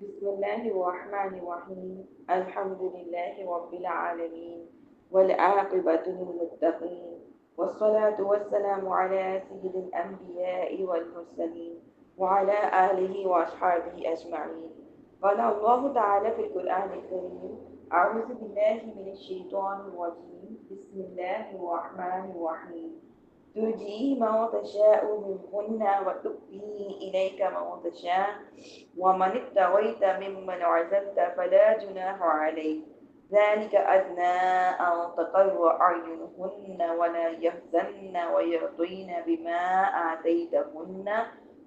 بسم الله الرحمن الرحيم الحمد لله رب العالمين والعاقبة للمتقين والصلاة والسلام على سيد الأنبياء والمرسلين وعلى آله وأصحابه أجمعين. قال الله تعالى في القرآن الكريم: أعوذ بالله من الشيطان الرجيم بسم الله الرحمن الرحيم ترجي من تشاء منهن وتؤوي إليك من تشاء ومن ابتغيت ممن عزلت فلا جناح عليك ذلك أدنى أن تقر أعينهن ولا يحزن ويرضين بما آتيتهن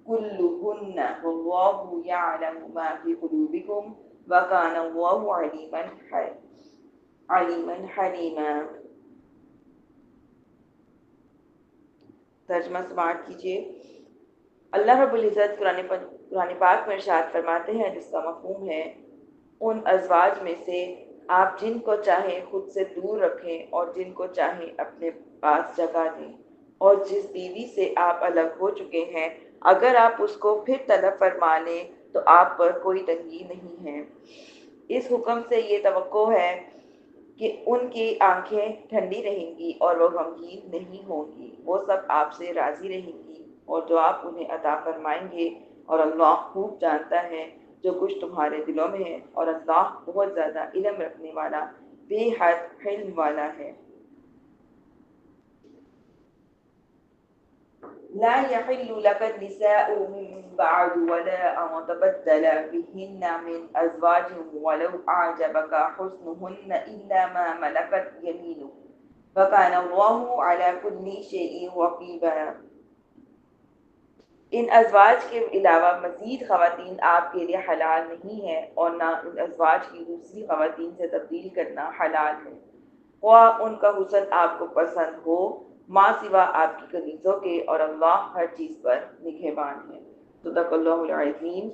كلهن والله يعلم ما في قلوبكم وكان الله عليما حليما. ترجمہ سماعت کیجیے. اللہ رب العزت قرآن پاک میں ارشاد فرماتے ہیں جس کا مفہوم ہے: ان ازواج میں سے آپ جن کو چاہیں خود سے دور رکھیں اور جن کو چاہیں اپنے پاس جگہ دیں، اور جس بیوی سے آپ الگ ہو چکے ہیں اگر آپ اس کو پھر طلب فرما لیں تو آپ پر کوئی تنگی نہیں ہے. اس حکم سے یہ توقع ہے کہ ان کی آنکھیں ٹھنڈی رہیں گی اور وہ غمگین نہیں ہوں گی. وہ سب آپ سے راضی رہیں گی اور جو آپ انہیں عطا فرمائیں گے، اور اللہ خوب جانتا ہے جو کچھ تمہارے دلوں میں ہے، اور اللہ بہت زیادہ علم رکھنے والا، بے حد علم والا ہے. لا يحل لك النساء من بعد ولا أن تبدل بهن من أزواج ولو أعجبك حسنهن إلا ما ملكت يمينك وكان الله على كل شيء رقيبا. ان ازواج کے علاوہ مزید خواتین آپ کے لیے حلال نہیں ہے، اور نہ ان ازواج کی دوسری خواتین سے تبدیل کرنا حلال ہے، خواہ ان کا حسن آپ کو پسند ہو، ماں سوا آپ کی کنیزوں کے، اور اللہ ہر چیز پر نگہبان ہے. صدق اللہ العظیم.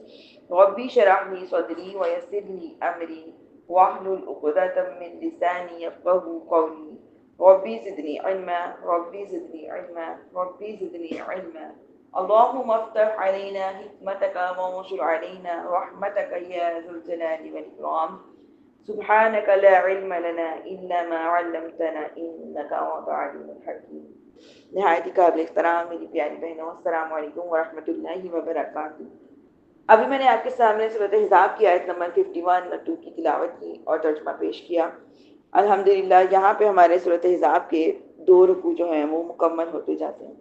ربی شرح لی صدری ویسر لی امری واحلل عقدۃ من لسانی یفقہوا قولی. ربی زدنی علما ربی زدنی علما ربی زدنی علما. اللهم افتح علينا حكمتك وانشر علينا رحمتك يا ذو الجلال والإكرام. سبحانك لا علم لنا إلا ما علمتنا إنك أنت العليم الحكيم. نہایت ہی قابل احترام میری پیاری بہنوں، السلام علیکم ورحمۃ اللہ وبرکاتہ. ابھی میں نے آپ کے سامنے سورۃ احزاب کی آیت نمبر 51 اور 2 کی تلاوت کی اور ترجمہ پیش کیا. الحمدللہ یہاں پہ ہمارے سورۃ احزاب کے 2 رکوع جو ہیں وہ مکمل ہوتے جاتے ہیں.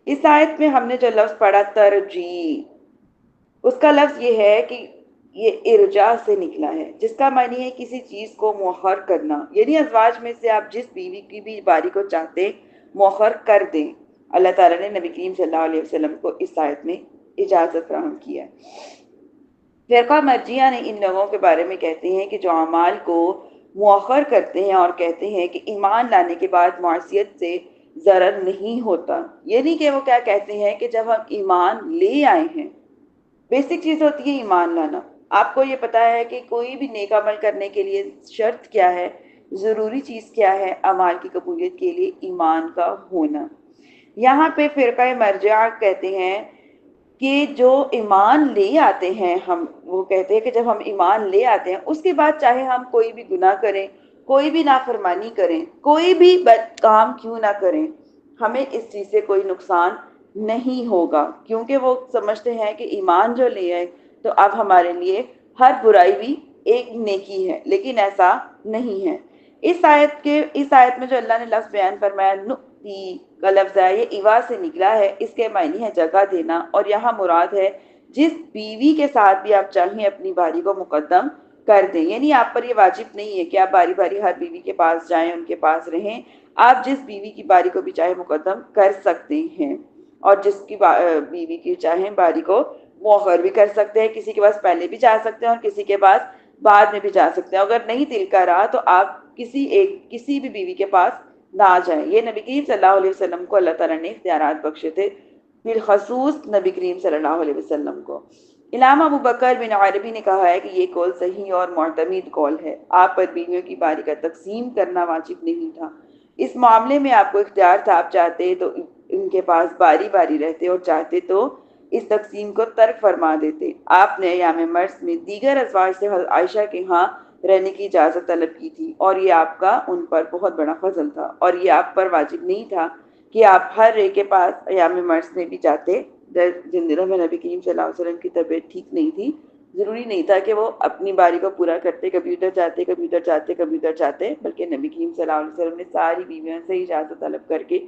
اس آیت میں ہم نے جو لفظ پڑھا ترجیح، اس کا لفظ یہ ہے کہ یہ ارجاء سے نکلا ہے، جس کا معنی ہے کسی چیز کو مؤخر کرنا. یعنی ازواج میں سے آپ جس بیوی کی بھی باری کو چاہتے مؤخر کر دیں. اللہ تعالیٰ نے نبی کریم صلی اللہ علیہ وسلم کو اس آیت میں اجازت فراہم کیا ہے. فرقہ مرجیہ نے ان لوگوں کے بارے میں کہتے ہیں کہ جو اعمال کو مؤخر کرتے ہیں اور کہتے ہیں کہ ایمان لانے کے بعد معصیت سے ضرر نہیں ہوتا. یعنی کہ وہ کیا کہتے ہیں کہ جب ہم ایمان لے آئے ہیں، بیسک چیز ہوتی ہے ایمان لانا. آپ کو یہ پتا ہے کہ کوئی بھی نیک عمل کرنے کے لیے شرط کیا ہے، ضروری چیز کیا ہے اعمال کی قبولیت کے لیے؟ ایمان کا ہونا. یہاں پہ فرقہ مرجع کہتے ہیں کہ جو ایمان لے آتے ہیں وہ کہتے ہیں کہ جب ہم ایمان لے آتے ہیں اس کے بعد چاہے ہم کوئی بھی گناہ کریں، کوئی بھی نافرمانی کریں، کوئی بھی بد کام کیوں نہ کریں، ہمیں اس چیز سے کوئی نقصان نہیں ہوگا، کیونکہ وہ سمجھتے ہیں کہ ایمان جو لے آئے تو اب ہمارے لیے ہر برائی بھی ایک نیکی ہے. لیکن ایسا نہیں ہے. اس آیت میں جو اللہ نے لفظ بیان فرمایا نؤتی کا لفظ ہے، یہ ایوا سے نکلا ہے. اس کے معنی ہے جگہ دینا، اور یہاں مراد ہے جس بیوی کے ساتھ بھی آپ چاہیں اپنی باری کو مقدم کر دیں. یعنی آپ پر یہ واجب نہیں ہے کہ آپ باری باری ہر بیوی کے پاس جائیں، ان کے پاس رہیں. آپ جس بیوی کی باری کو بھی چاہے مقدم کر سکتے ہیں، اور جس کی بیوی کی چاہیں باری کو مؤخر بھی کر سکتے ہیں. کسی کے پاس پہلے بھی جا سکتے ہیں اور کسی کے پاس بعد میں بھی جا سکتے ہیں. اگر نہیں دل کا رہا تو آپ کسی بھی بیوی کے پاس نہ جائیں. یہ نبی کریم صلی اللہ علیہ وسلم کو اللہ تعالیٰ نے اختیارات بخشے تھے، بالخصوص نبی کریم صلی اللہ علیہ وسلم کو. علامہ ابو بکر بن عربی نے کہا ہے کہ یہ قول صحیح اور معتمد قول ہے. آپ پر بیویوں کی باری کا تقسیم کرنا واجب نہیں تھا. اس معاملے میں آپ کو اختیار تھا، آپ چاہتے تو ان کے پاس باری باری رہتے اور چاہتے تو اس تقسیم کو ترک فرما دیتے۔ آپ نے ایام مرض میں دیگر ازواج سے حضرت عائشہ کے ہاں رہنے کی اجازت طلب کی تھی، اور یہ آپ کا ان پر بہت بڑا فضل تھا، اور یہ آپ پر واجب نہیں تھا کہ آپ ہر ایک کے پاس ایام مرض میں بھی جاتے۔ جن دنوں میں نبی کریم صلی اللہ علیہ وسلم کی طبیعت ٹھیک نہیں تھی، ضروری نہیں تھا کہ وہ اپنی باری کو پورا کرتے، کبھی ادھر جاتے کبھی ادھر جاتے کبھی ادھر جاتے، بلکہ نبی کریم صلی اللہ علیہ وسلم نے ساری بیویوں سے اجازت طلب کر کے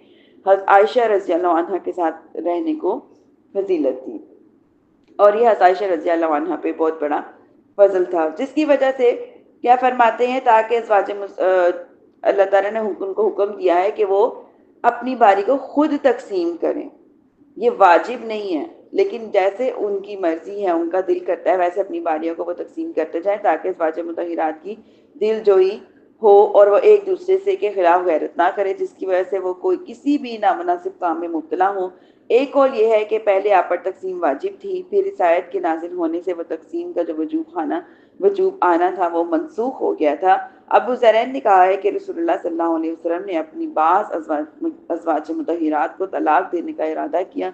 حضرت عائشہ رضی اللہ عنہ کے ساتھ رہنے کو فضیلت دی، اور یہ حضرت عائشہ رضی اللہ عنہ پہ بہت بڑا فضل تھا، جس کی وجہ سے کیا فرماتے ہیں، تاکہ اللہ تعالیٰ نے ان کو حکم دیا ہے کہ وہ اپنی باری کو خود تقسیم کریں۔ یہ واجب نہیں ہے، لیکن جیسے ان کی مرضی ہے، ان کا دل کرتا ہے، ویسے اپنی باریوں کو وہ تقسیم کرتے جائیں، تاکہ ازواج مطہرات کی دل جوئی ہو اور وہ ایک دوسرے سے کے خلاف غیرت نہ کرے، جس کی وجہ سے وہ کوئی کسی بھی نامناسب کام میں مبتلا ہو۔ ایک قول یہ ہے کہ پہلے آپ پر تقسیم واجب تھی، پھر اس آیت کے نازل ہونے سے وہ تقسیم کا جو وجوب آنا تھا وہ منسوخ ہو گیا تھا۔ ابو ذرین نے کہا ہے کہ رسول اللہ صلی اللہ علیہ وسلم نے اپنی بعض ازواج مطہرات کو طلاق دینے کا ارادہ کیا،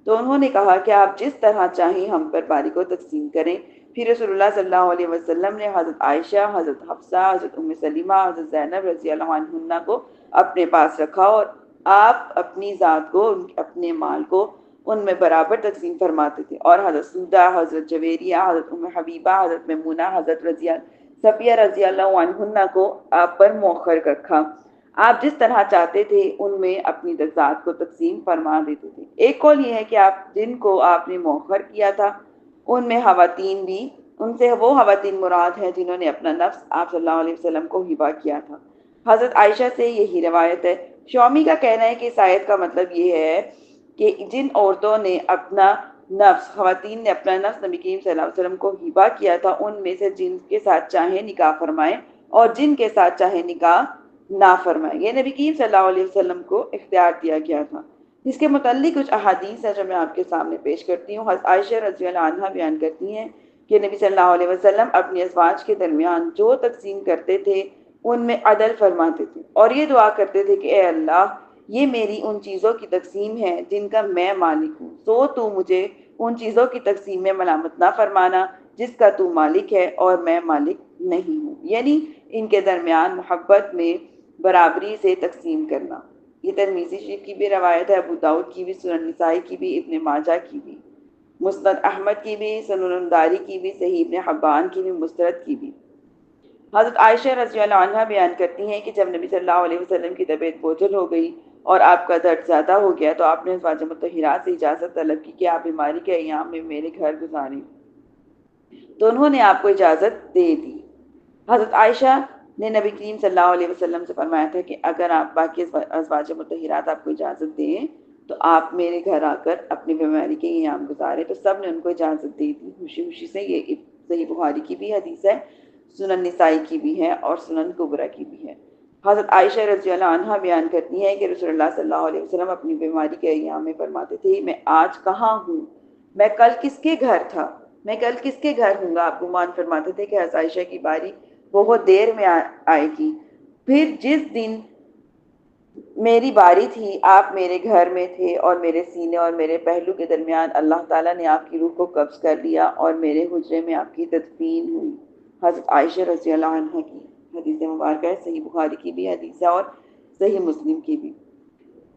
تو انہوں نے کہا کہ آپ جس طرح چاہیں ہم پر باری کو تقسیم کریں۔ پھر رسول اللہ صلی اللہ علیہ وسلم نے حضرت عائشہ، حضرت حفصہ، حضرت ام سلمہ، حضرت زینب رضی اللہ عنہن کو اپنے پاس رکھا، اور آپ اپنی ذات کو، اپنے مال کو ان میں برابر تقسیم فرماتے تھے، اور حضرت سودہ، حضرت جویریہ، حضرت ام حبیبہ، حضرت میمونہ، حضرت صفیہ رضی اللہ عنہن کو آپ پر مؤخر رکھا۔ آپ جس طرح چاہتے تھے ان میں اپنی ذات کو تقسیم فرما دیتے تھے۔ ایک قول یہ ہے کہ آپ جن کو آپ نے مؤخر کیا تھا ان میں خواتین بھی، ان سے وہ خواتین مراد ہیں جنہوں نے اپنا نفس آپ صلی اللہ علیہ وسلم کو ہبہ کیا تھا۔ حضرت عائشہ سے یہی روایت ہے۔ شومی کا کہنا ہے کہ اس آیت کا مطلب یہ ہے کہ جن عورتوں نے اپنا نفس، خواتین نے اپنا نفس نبی کریم صلی اللہ علیہ وسلم کو ہبہ کیا تھا، ان میں سے جن کے ساتھ چاہیں نکاح فرمائیں اور جن کے ساتھ چاہیں نکاح نہ فرمائیں۔ یہ نبی کریم صلی اللہ علیہ وسلم کو اختیار دیا گیا تھا۔ اس کے متعلق کچھ احادیث ہیں جو میں آپ کے سامنے پیش کرتی ہوں۔ حضرت عائشہ رضی اللہ عنہا بیان کرتی ہیں کہ نبی صلی اللہ علیہ وسلم اپنی ازواج کے درمیان جو تقسیم کرتے تھے ان میں عدل فرماتے تھے، اور یہ دعا کرتے تھے کہ اے اللہ، یہ میری ان چیزوں کی تقسیم ہے جن کا میں مالک ہوں، سو تو مجھے ان چیزوں کی تقسیم میں ملامت نہ فرمانا جس کا تو مالک ہے اور میں مالک نہیں ہوں، یعنی ان کے درمیان محبت میں برابری سے تقسیم کرنا۔ یہ ترمذی شریف کی بھی روایت ہے، ابو داؤد کی بھی، سنن نسائی کی بھی، ابن ماجہ کی بھی، مسند احمد کی بھی، سنن داری کی بھی، صحیح ابن حبان کی بھی، مسترد کی بھی۔ حضرت عائشہ رضی اللہ عنہ بیان کرتی ہیں کہ جب نبی صلی اللہ علیہ وسلم کی طبیعت بوجھل ہو گئی اور آپ کا درد زیادہ ہو گیا تو آپ نے ازواج مطہرات سے اجازت طلب کی کہ آپ بیماری کے ایام میں میرے گھر گزاریں، تو انہوں نے آپ کو اجازت دے دی۔ حضرت عائشہ نے نبی کریم صلی اللہ علیہ وسلم سے فرمایا تھا کہ اگر آپ باقی ازواج مطہرات آپ کو اجازت دیں تو آپ میرے گھر آ کر اپنی بیماری کے ایام گزارے، تو سب نے ان کو اجازت دے دی خوشی خوشی سے۔ یہ صحیح بخاری کی بھی حدیث ہے، سنن نسائی کی بھی ہے اور سنن کبریٰ کی بھی ہے۔ حضرت عائشہ رضی اللہ عنہ بیان کرتی ہیں کہ رسول اللہ صلی اللہ علیہ وسلم اپنی بیماری کے ایام میں فرماتے تھے، میں آج کہاں ہوں، میں کل کس کے گھر تھا، میں کل کس کے گھر ہوں گا۔ آپ گمان فرماتے تھے کہ حضرت عائشہ کی باری بہت دیر میں آئے گی، پھر جس دن میری باری تھی آپ میرے گھر میں تھے، اور میرے سینے اور میرے پہلو کے درمیان اللہ تعالیٰ نے آپ کی روح کو قبض کر لیا اور میرے حجرے میں آپ کی تدفین ہوئی۔ حضرت عائشہ رضی اللہ عنہ کی حدیث مبارکہ ہے، صحیح بخاری کی بھی حدیث ہے اور صحیح مسلم کی بھی۔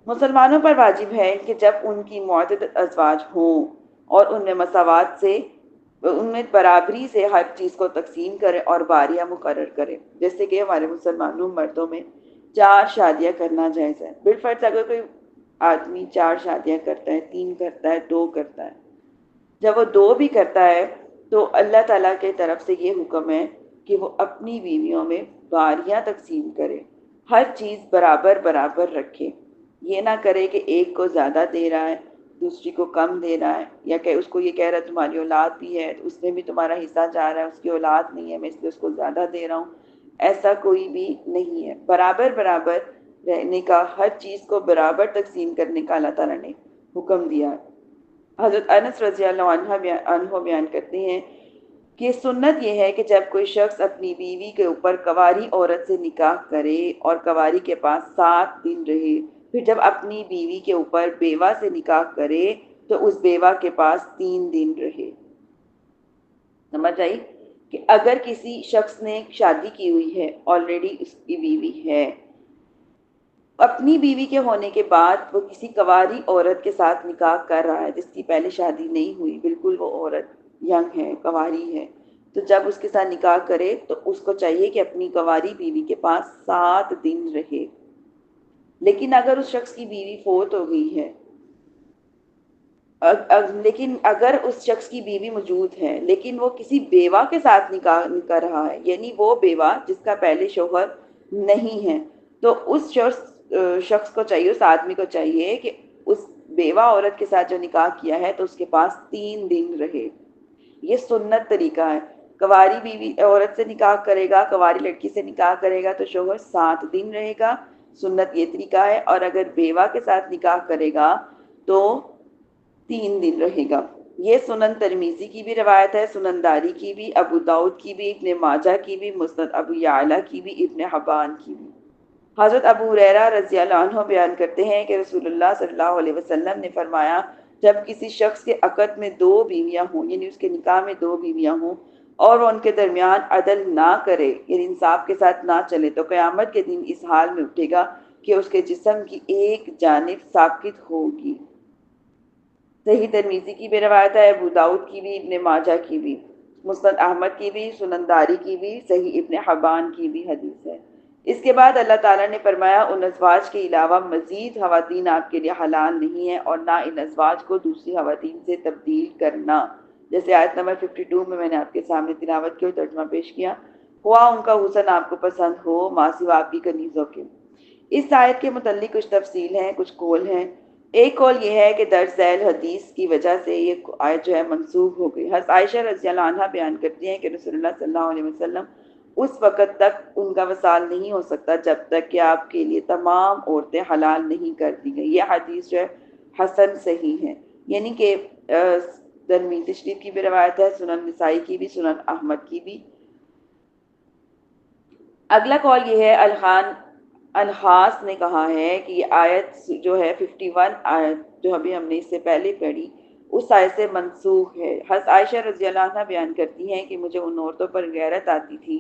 مسلمانوں پر واجب ہے کہ جب ان کی معتدد ازواج ہوں اور ان میں مساوات سے، ان میں برابری سے ہر چیز کو تقسیم کرے اور باریاں مقرر کرے، جیسے کہ ہمارے مسلمانوں مردوں میں 4 شادیاں کرنا جائز ہے۔ بالفرض اگر کوئی آدمی 4 شادیاں کرتا ہے، 3 کرتا ہے، 2 کرتا ہے، جب وہ 2 بھی کرتا ہے تو اللہ تعالیٰ کی طرف سے یہ حکم ہے کہ وہ اپنی بیویوں میں باریاں تقسیم کرے، ہر چیز برابر برابر رکھے، یہ نہ کرے کہ ایک کو زیادہ دے رہا ہے دوسری کو کم دے رہا ہے، یا کہ اس کو یہ کہہ رہا ہے تمہاری اولاد بھی ہے تو اس میں بھی تمہارا حصہ جا رہا ہے، اس کی اولاد نہیں ہے میں اس لیے اس کو زیادہ دے رہا ہوں۔ ایسا کوئی بھی نہیں ہے، برابر برابر رہنے کا، ہر چیز کو برابر تقسیم کرنے کا اللہ تعالیٰ نے حکم دیا ہے۔ حضرت انس رضی اللہ عنہ بیان کرتے ہیں کہ سنت یہ ہے کہ جب کوئی شخص اپنی بیوی کے اوپر کنواری عورت سے نکاح کرے اور کنواری کے پاس 7 دن رہے، پھر جب اپنی بیوی کے اوپر بیوہ سے نکاح کرے تو اس بیوہ کے پاس 3 دن رہے۔ سمجھ آئی کہ اگر کسی شخص نے شادی کی ہوئی ہے، آلریڈی اس کی بیوی ہے، اپنی بیوی کے ہونے کے بعد وہ کسی کنواری عورت کے ساتھ نکاح کر رہا ہے جس کی پہلے شادی نہیں ہوئی، بالکل وہ عورت ینگ ہے، کنواری ہے، تو جب اس کے ساتھ نکاح کرے تو اس کو چاہیے کہ اپنی کنواری بیوی کے پاس 7 دن رہے۔ لیکن اگر اس شخص کی بیوی فوت ہو گئی ہے، لیکن اگر اس شخص کی بیوی موجود ہے لیکن وہ کسی بیوہ کے ساتھ نکاح کر رہا ہے، یعنی وہ بیوہ جس کا پہلے شوہر نہیں ہے، تو اس شخص کو چاہیے، اس آدمی کو چاہیے کہ اس بیوہ عورت کے ساتھ جو نکاح کیا ہے تو اس کے پاس 3 دن رہے۔ یہ سنت طریقہ ہے۔ کنواری بیوی عورت سے نکاح کرے گا، کنواری لڑکی سے نکاح کرے گا تو شوہر 7 دن رہے گا، سنت یہ طریقہ ہے۔ اور اگر بیوہ کے ساتھ نکاح کرے گا تو 3 دن رہے گا۔ یہ سنن ترمیزی کی بھی روایت ہے، سنن داری کی بھی، ابو داؤد کی بھی، ابن ماجہ کی بھی، مسند ابو یعلا کی بھی، ابن حبان کی بھی۔ حضرت ابو ہریرہ رضی اللہ عنہ بیان کرتے ہیں کہ رسول اللہ صلی اللہ علیہ وسلم نے فرمایا، جب کسی شخص کے عقد میں 2 بیویاں ہوں، یعنی اس کے نکاح میں 2 بیویاں ہوں، اور وہ ان کے درمیان عدل نہ کرے، یعنی انصاف کے ساتھ نہ چلے، تو قیامت کے دن اس حال میں اٹھے گا کہ اس کے جسم کی ایک جانب ساقط ہوگی۔ صحیح ترمیزی کی بھی روایت ہے، ابو داؤد کی بھی، ابن ماجہ کی بھی، مسند احمد کی بھی، سنن داری کی بھی، صحیح ابن حبان کی بھی حدیث ہے۔ اس کے بعد اللہ تعالیٰ نے فرمایا، ان ازواج کے علاوہ مزید خواتین آپ کے لیے حلال نہیں ہیں، اور نہ ان ازواج کو دوسری خواتین سے تبدیل کرنا، جیسے آیت نمبر 52 میں نے آپ کے سامنے تلاوت کی اور ترجمہ پیش کیا، خواہ ان کا حسن آپ کو پسند ہو ماں سوا آپ کی کنیزوں کے۔ اس آیت کے متعلق کچھ تفصیل ہیں، کچھ قول ہیں۔ ایک قول یہ ہے کہ درج ذیل حدیث کی وجہ سے یہ آیت جو ہے منسوخ ہو گئی۔ حضرت عائشہ رضی اللہ عنہ بیان کرتی ہیں کہ رسول اللہ صلی اللہ علیہ وسلم اس وقت تک ان کا وصال نہیں ہو سکتا جب تک کہ آپ کے لیے تمام عورتیں حلال نہیں کر دی گئی۔ یہ حدیث جو ہے حسن صحیح ہے، یعنی کہ ترمذی شریف کی بھی روایت ہے، سنن نسائی کی بھی، سنن احمد کی بھی۔ اگلا قول یہ ہے، الخاص نے کہا ہے کہ یہ آیت جو ہے 51 آیت جو ابھی ہم نے اس سے پہلے پڑھی، اس آیت سے منسوخ ہے۔ حضرت عائشہ رضی اللہ عنہ بیان کرتی ہیں کہ مجھے ان عورتوں پر غیرت آتی تھی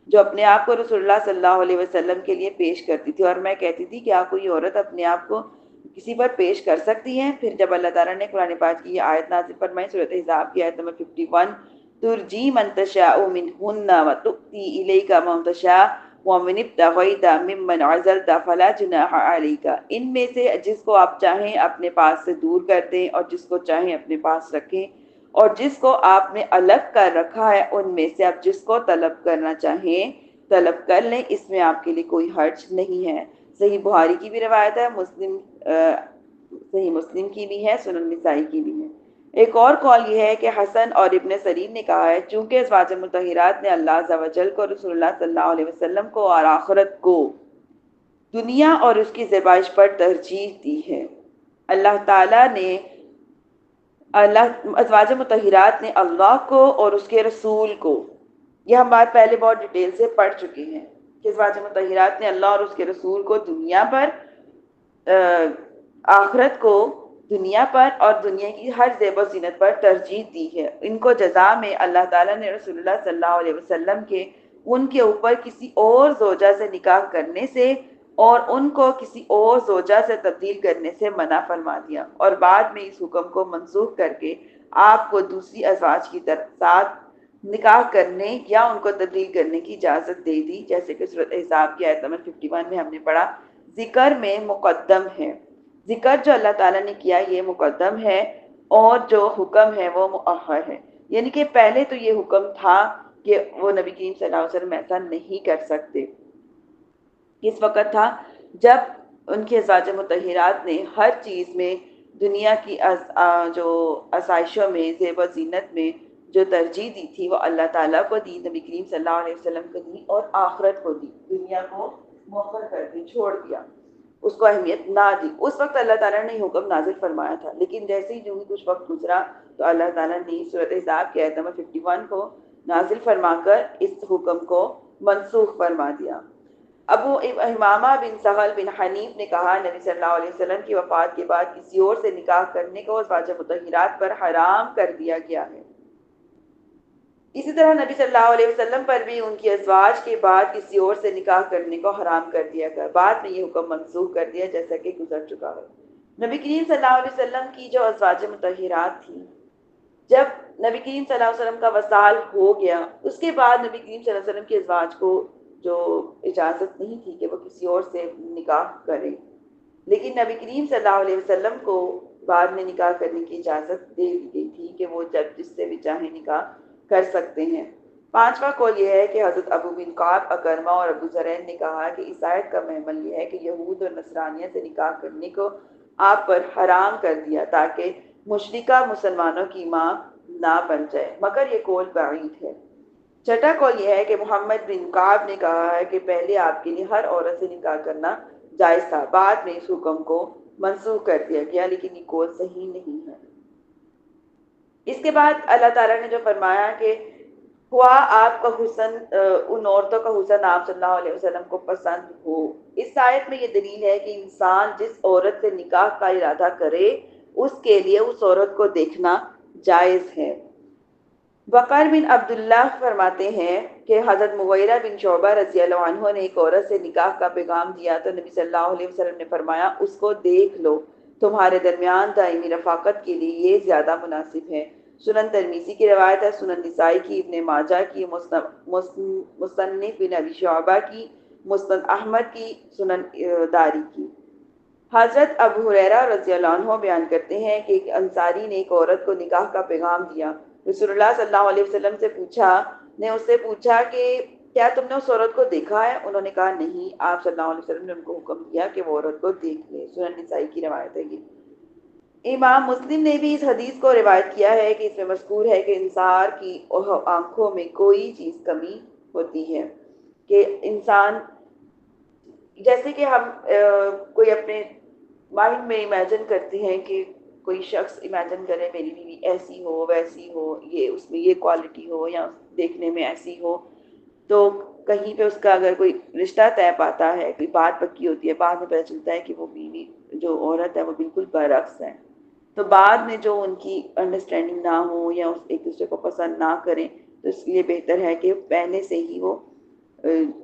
جو اپنے آپ کو رسول اللہ صلی اللہ علیہ وسلم کے لیے پیش کرتی تھی، اور میں کہتی تھی کہ کیا کوئی عورت اپنے آپ کو کسی پر پیش کر سکتی ہے؟ پھر جب اللہ تعالیٰ نے قرآن پاک کی یہ آیت نازل فرمائی، سورۃ احزاب کی آیت نمبر 51، ترجی من تشاء منہن وتؤتی الیک من تشاء وَمِنِ ابْتَغَيْتَ مِمَّنْ عَزَلْتَ فَلَا جُنَاحَ عَلَيْكَ، ان میں سے جس کو آپ چاہیں اپنے پاس سے دور کر دیں اور جس کو چاہیں اپنے پاس رکھیں، اور جس کو آپ نے الگ کر رکھا ہے ان میں سے آپ جس کو طلب کرنا چاہیں طلب کر لیں، اس میں آپ کے لیے کوئی حرج نہیں ہے۔ صحیح بخاری کی بھی روایت ہے، صحیح مسلم کی بھی ہے، سنن نسائی کی بھی ہے۔ ایک اور قول یہ ہے کہ حسن اور ابن سرین نے کہا ہے، چونکہ ازواج مطہرات نے اللہ عز و جل کو، رسول اللہ صلی اللہ علیہ وسلم کو اور آخرت کو دنیا اور اس کی زیبائش پر ترجیح دی ہے۔ اللہ تعالیٰ نے ازواج مطہرات نے اللہ کو اور اس کے رسول کو، یہ ہم بات پہلے بہت ڈیٹیل سے پڑھ چکے ہیں کہ ازواج مطہرات نے اللہ اور اس کے رسول کو دنیا پر، آخرت کو دنیا پر اور دنیا کی ہر زیب و زینت پر ترجیح دی ہے۔ ان کو جزا میں اللہ تعالیٰ نے رسول اللہ صلی اللہ علیہ وسلم کے ان کے اوپر کسی اور زوجہ سے نکاح کرنے سے اور ان کو کسی اور زوجہ سے تبدیل کرنے سے منع فرما دیا، اور بعد میں اس حکم کو منسوخ کر کے آپ کو دوسری ازواج کی ساتھ نکاح کرنے یا ان کو تبدیل کرنے کی اجازت دے دی، جیسے کہ سورۃ احزاب کی آیت نمبر 51 میں ہم نے پڑھا۔ ذکر میں مقدم ہے، ذکر جو اللہ تعالیٰ نے کیا یہ مقدم ہے، اور جو حکم ہے وہ مؤخر ہے، یعنی کہ پہلے تو یہ حکم تھا کہ وہ نبی کریم صلی اللہ علیہ وسلم ایسا نہیں کر سکتے۔ کس وقت تھا؟ جب ان کے ازواج مطہرات نے ہر چیز میں دنیا کی جو آسائشوں میں، زیب و زینت میں جو ترجیح دی تھی وہ اللہ تعالیٰ کو دی، نبی کریم صلی اللہ علیہ وسلم کو دی، اور آخرت کو دی، دنیا کو مؤخر کر دی، چھوڑ دیا، اس کو اہمیت نہ دی۔ اس وقت اللہ تعالیٰ نے حکم نازل فرمایا تھا، لیکن جیسے ہی جو کچھ وقت گزرا تو اللہ تعالیٰ نے سورۃ احزاب کی آیت نمبر 51 کو نازل فرما کر اس حکم کو منسوخ فرما دیا۔ ابو امامہ بن سہل بن حنیف نے کہا نبی صلی اللہ علیہ وسلم کی وفات کے بعد کسی اور سے نکاح کرنے کو ازواج مطہرات پر حرام کر دیا گیا ہے۔ اسی طرح نبی صلی اللہ علیہ وسلم پر بھی ان کی ازواج کے بعد کسی اور سے نکاح کرنے کو حرام کر دیا گیا، بعد میں یہ حکم منسوخ کر دیا جیسا کہ گزر چکا ہے۔ نبی کریم صلی اللہ علیہ وسلم کی جو ازواج مطہرات تھیں، جب نبی کریم صلی اللہ علیہ وسلم کا وصال ہو گیا، اس کے بعد نبی کریم صلی اللہ علیہ وسلم کی ازواج کو جو اجازت نہیں تھی کہ وہ کسی اور سے نکاح کرے، لیکن نبی کریم صلی اللہ علیہ وسلم کو بعد میں نکاح کرنے کی اجازت دے دی گئی تھی کہ وہ جب جس سے بھی چاہیں نکاح کر سکتے ہیں۔ پانچواں قول یہ ہے کہ حضرت ابو بن کعب اکرمہ اور ابو ذرین نے کہا کہ اس آیت کا محمل یہ ہے کہ یہود اور نصرانیہ سے نکاح کرنے کو آپ پر حرام کر دیا تاکہ مشرکہ مسلمانوں کی ماں نہ بن جائے، مگر یہ قول بعید ہے۔ چھٹا قول یہ ہے کہ محمد بن کعب نے کہا ہے کہ پہلے آپ کے لیے ہر عورت سے نکاح کرنا جائز تھا، بعد میں اس حکم کو منسوخ کر دیا گیا، لیکن یہ قول صحیح نہیں ہے۔ اس کے بعد اللہ تعالیٰ نے جو فرمایا کہ ہوا آپ کا حسن ان عورتوں کا حسن آپ صلی اللہ علیہ وسلم کو پسند ہو، اس آیت میں یہ دلیل ہے کہ انسان جس عورت سے نکاح کا ارادہ کرے اس کے لیے اس عورت کو دیکھنا جائز ہے۔ وقار بن عبداللہ فرماتے ہیں کہ حضرت مغیرہ بن شعبہ رضی اللہ عنہ نے ایک عورت سے نکاح کا پیغام دیا تو نبی صلی اللہ علیہ وسلم نے فرمایا اس کو دیکھ لو، تمہارے درمیان دائمی رفاقت کے لیے یہ زیادہ مناسب ہے۔ سنن ترمیزی کی روایت ہے، سنن نسائی کی، ابن ماجہ کی، مصنف بن ابی شعبہ کی، مسند احمد کی، سنن داری کی۔ حضرت ابو ہریرہ رضی اللہ عنہ بیان کرتے ہیں کہ ایک انصاری نے ایک عورت کو نکاح کا پیغام دیا، رسول اللہ صلی اللہ علیہ وسلم نے اس سے پوچھا کہ کیا تم نے اس عورت کو دیکھا ہے؟ انہوں نے کہا نہیں۔ آپ صلی اللہ علیہ وسلم نے ان کو حکم دیا کہ وہ عورت کو دیکھ لے۔ سنن نسائی کی روایت ہے یہ۔ امام مسلم نے بھی اس حدیث کو روایت کیا ہے کہ اس میں مذکور ہے کہ انصار کی آنکھوں میں کوئی چیز کمی ہوتی ہے، کہ انسان جیسے کہ ہم کوئی اپنے مائنڈ میں امیجن کرتے ہیں کہ کوئی شخص امیجن کرے میری بیوی ایسی ہو ویسی ہو، یہ اس میں یہ کوالٹی ہو یا دیکھنے میں ایسی ہو، تو کہیں پہ اس کا اگر کوئی رشتہ طے پاتا ہے، کوئی بات پکی ہوتی ہے، بعد میں پتہ چلتا ہے کہ وہ بیوی جو عورت ہے وہ بالکل برعکس ہے، تو بعد میں جو ان کی انڈرسٹینڈنگ نہ ہو یا ایک دوسرے کو پسند نہ کریں، تو اس لیے بہتر ہے کہ پہلے سے ہی وہ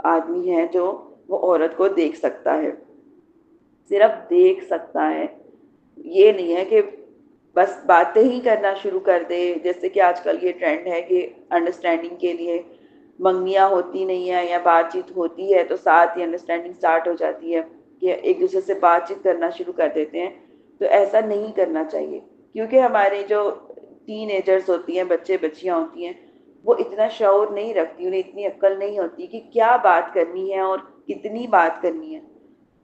آدمی ہے جو وہ عورت کو دیکھ سکتا ہے، صرف دیکھ سکتا ہے، یہ نہیں ہے کہ بس باتیں ہی کرنا شروع کر دے، جیسے کہ آج کل یہ ٹرینڈ ہے کہ انڈرسٹینڈنگ کے لیے منگنیاں ہوتی نہیں ہیں یا بات چیت ہوتی ہے تو ساتھ ہی انڈرسٹینڈنگ سٹارٹ ہو جاتی ہے کہ ایک دوسرے سے بات چیت کرنا شروع کر دیتے ہیں، تو ایسا نہیں کرنا چاہیے، کیونکہ ہمارے جو ٹین ایجرز ہوتی ہیں، بچے بچیاں ہوتی ہیں، وہ اتنا شعور نہیں رکھتی، انہیں اتنی عقل نہیں ہوتی کہ کیا بات کرنی ہے اور کتنی بات کرنی ہے۔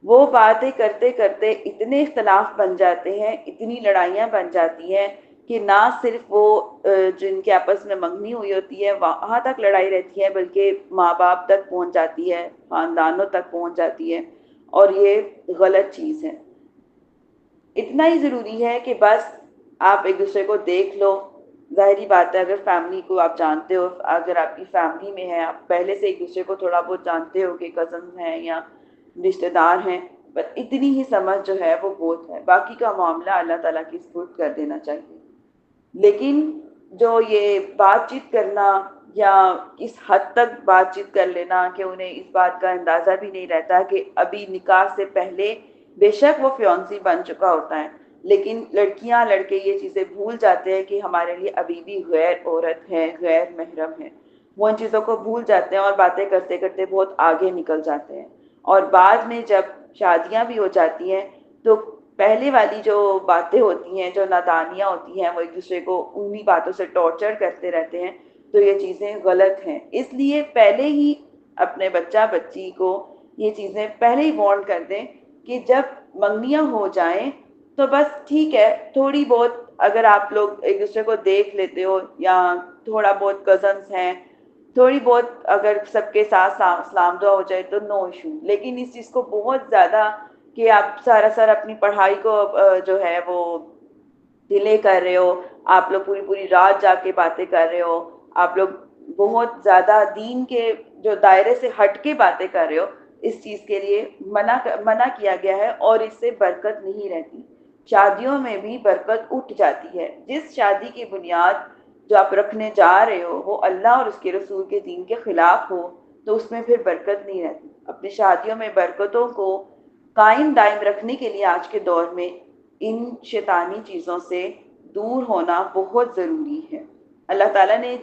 وہ باتیں کرتے کرتے اتنے اختلاف بن جاتے ہیں، اتنی لڑائیاں بن جاتی ہیں کہ نہ صرف وہ جن کے آپس میں منگنی ہوئی ہوتی ہے وہاں تک لڑائی رہتی ہے، بلکہ ماں باپ تک پہنچ جاتی ہے، خاندانوں تک پہنچ جاتی ہے، اور یہ غلط چیز ہے۔ اتنا ہی ضروری ہے کہ بس آپ ایک دوسرے کو دیکھ لو، ظاہری بات ہے اگر فیملی کو آپ جانتے ہو، اگر آپ کی فیملی میں ہے، آپ پہلے سے ایک دوسرے کو تھوڑا بہت جانتے ہو کہ کزن ہیں یا رشتہ دار ہیں، بس اتنی ہی سمجھ جو ہے وہ بہت ہے، باقی کا معاملہ اللہ تعالیٰ کی سپرد کر دینا چاہیے۔ لیکن جو یہ بات چیت کرنا یا اس حد تک بات چیت کر لینا کہ انہیں اس بات کا اندازہ بھی نہیں رہتا کہ ابھی نکاح سے پہلے بے شک وہ فیونسی بن چکا ہوتا ہے، لیکن لڑکیاں لڑکے یہ چیزیں بھول جاتے ہیں کہ ہمارے لیے ابھی بھی غیر عورت ہے، غیر محرم ہے، وہ ان چیزوں کو بھول جاتے ہیں اور باتیں کرتے کرتے بہت آگے نکل جاتے ہیں، اور بعد میں جب شادیاں بھی ہو جاتی ہیں تو پہلے والی جو باتیں ہوتی ہیں، جو نادانیاں ہوتی ہیں، وہ ایک دوسرے کو انہی باتوں سے ٹارچر کرتے رہتے ہیں، تو یہ چیزیں غلط ہیں۔ اس لیے پہلے ہی اپنے بچہ بچی کو یہ چیزیں پہلے ہی وارن کر دیں کہ جب منگنیاں ہو جائیں تو بس ٹھیک ہے، تھوڑی بہت اگر آپ لوگ ایک دوسرے کو دیکھ لیتے ہو یا تھوڑا بہت کزنس ہیں، تھوڑی بہت اگر سب کے ساتھ سلام دعا ہو جائے تو نو ایشو، لیکن اس چیز کو بہت زیادہ کہ آپ سارا اپنی پڑھائی کو جو ہے وہ ڈیلے کر رہے ہو، آپ لوگ پوری پوری رات جا کے باتیں کر رہے ہو، آپ لوگ بہت زیادہ دین کے جو دائرے سے ہٹ کے باتیں کر رہے ہو، اس چیز کے لیے منع کیا گیا ہے، اور اس سے برکت نہیں رہتی۔ شادیوں میں بھی برکت اٹھ جاتی ہے۔ جس شادی کی بنیاد جو آپ رکھنے جا رہے ہو وہ اللہ اور اس کے رسول کے دین کے خلاف ہو تو اس میں پھر برکت نہیں رہتی۔ اپنی شادیوں میں برکتوں کو قائم دائم رکھنے کے لیے آج کے دور میں ان شیطانی چیزوں سے دور ہونا بہت ضروری ہے۔ اللہ تعالیٰ نے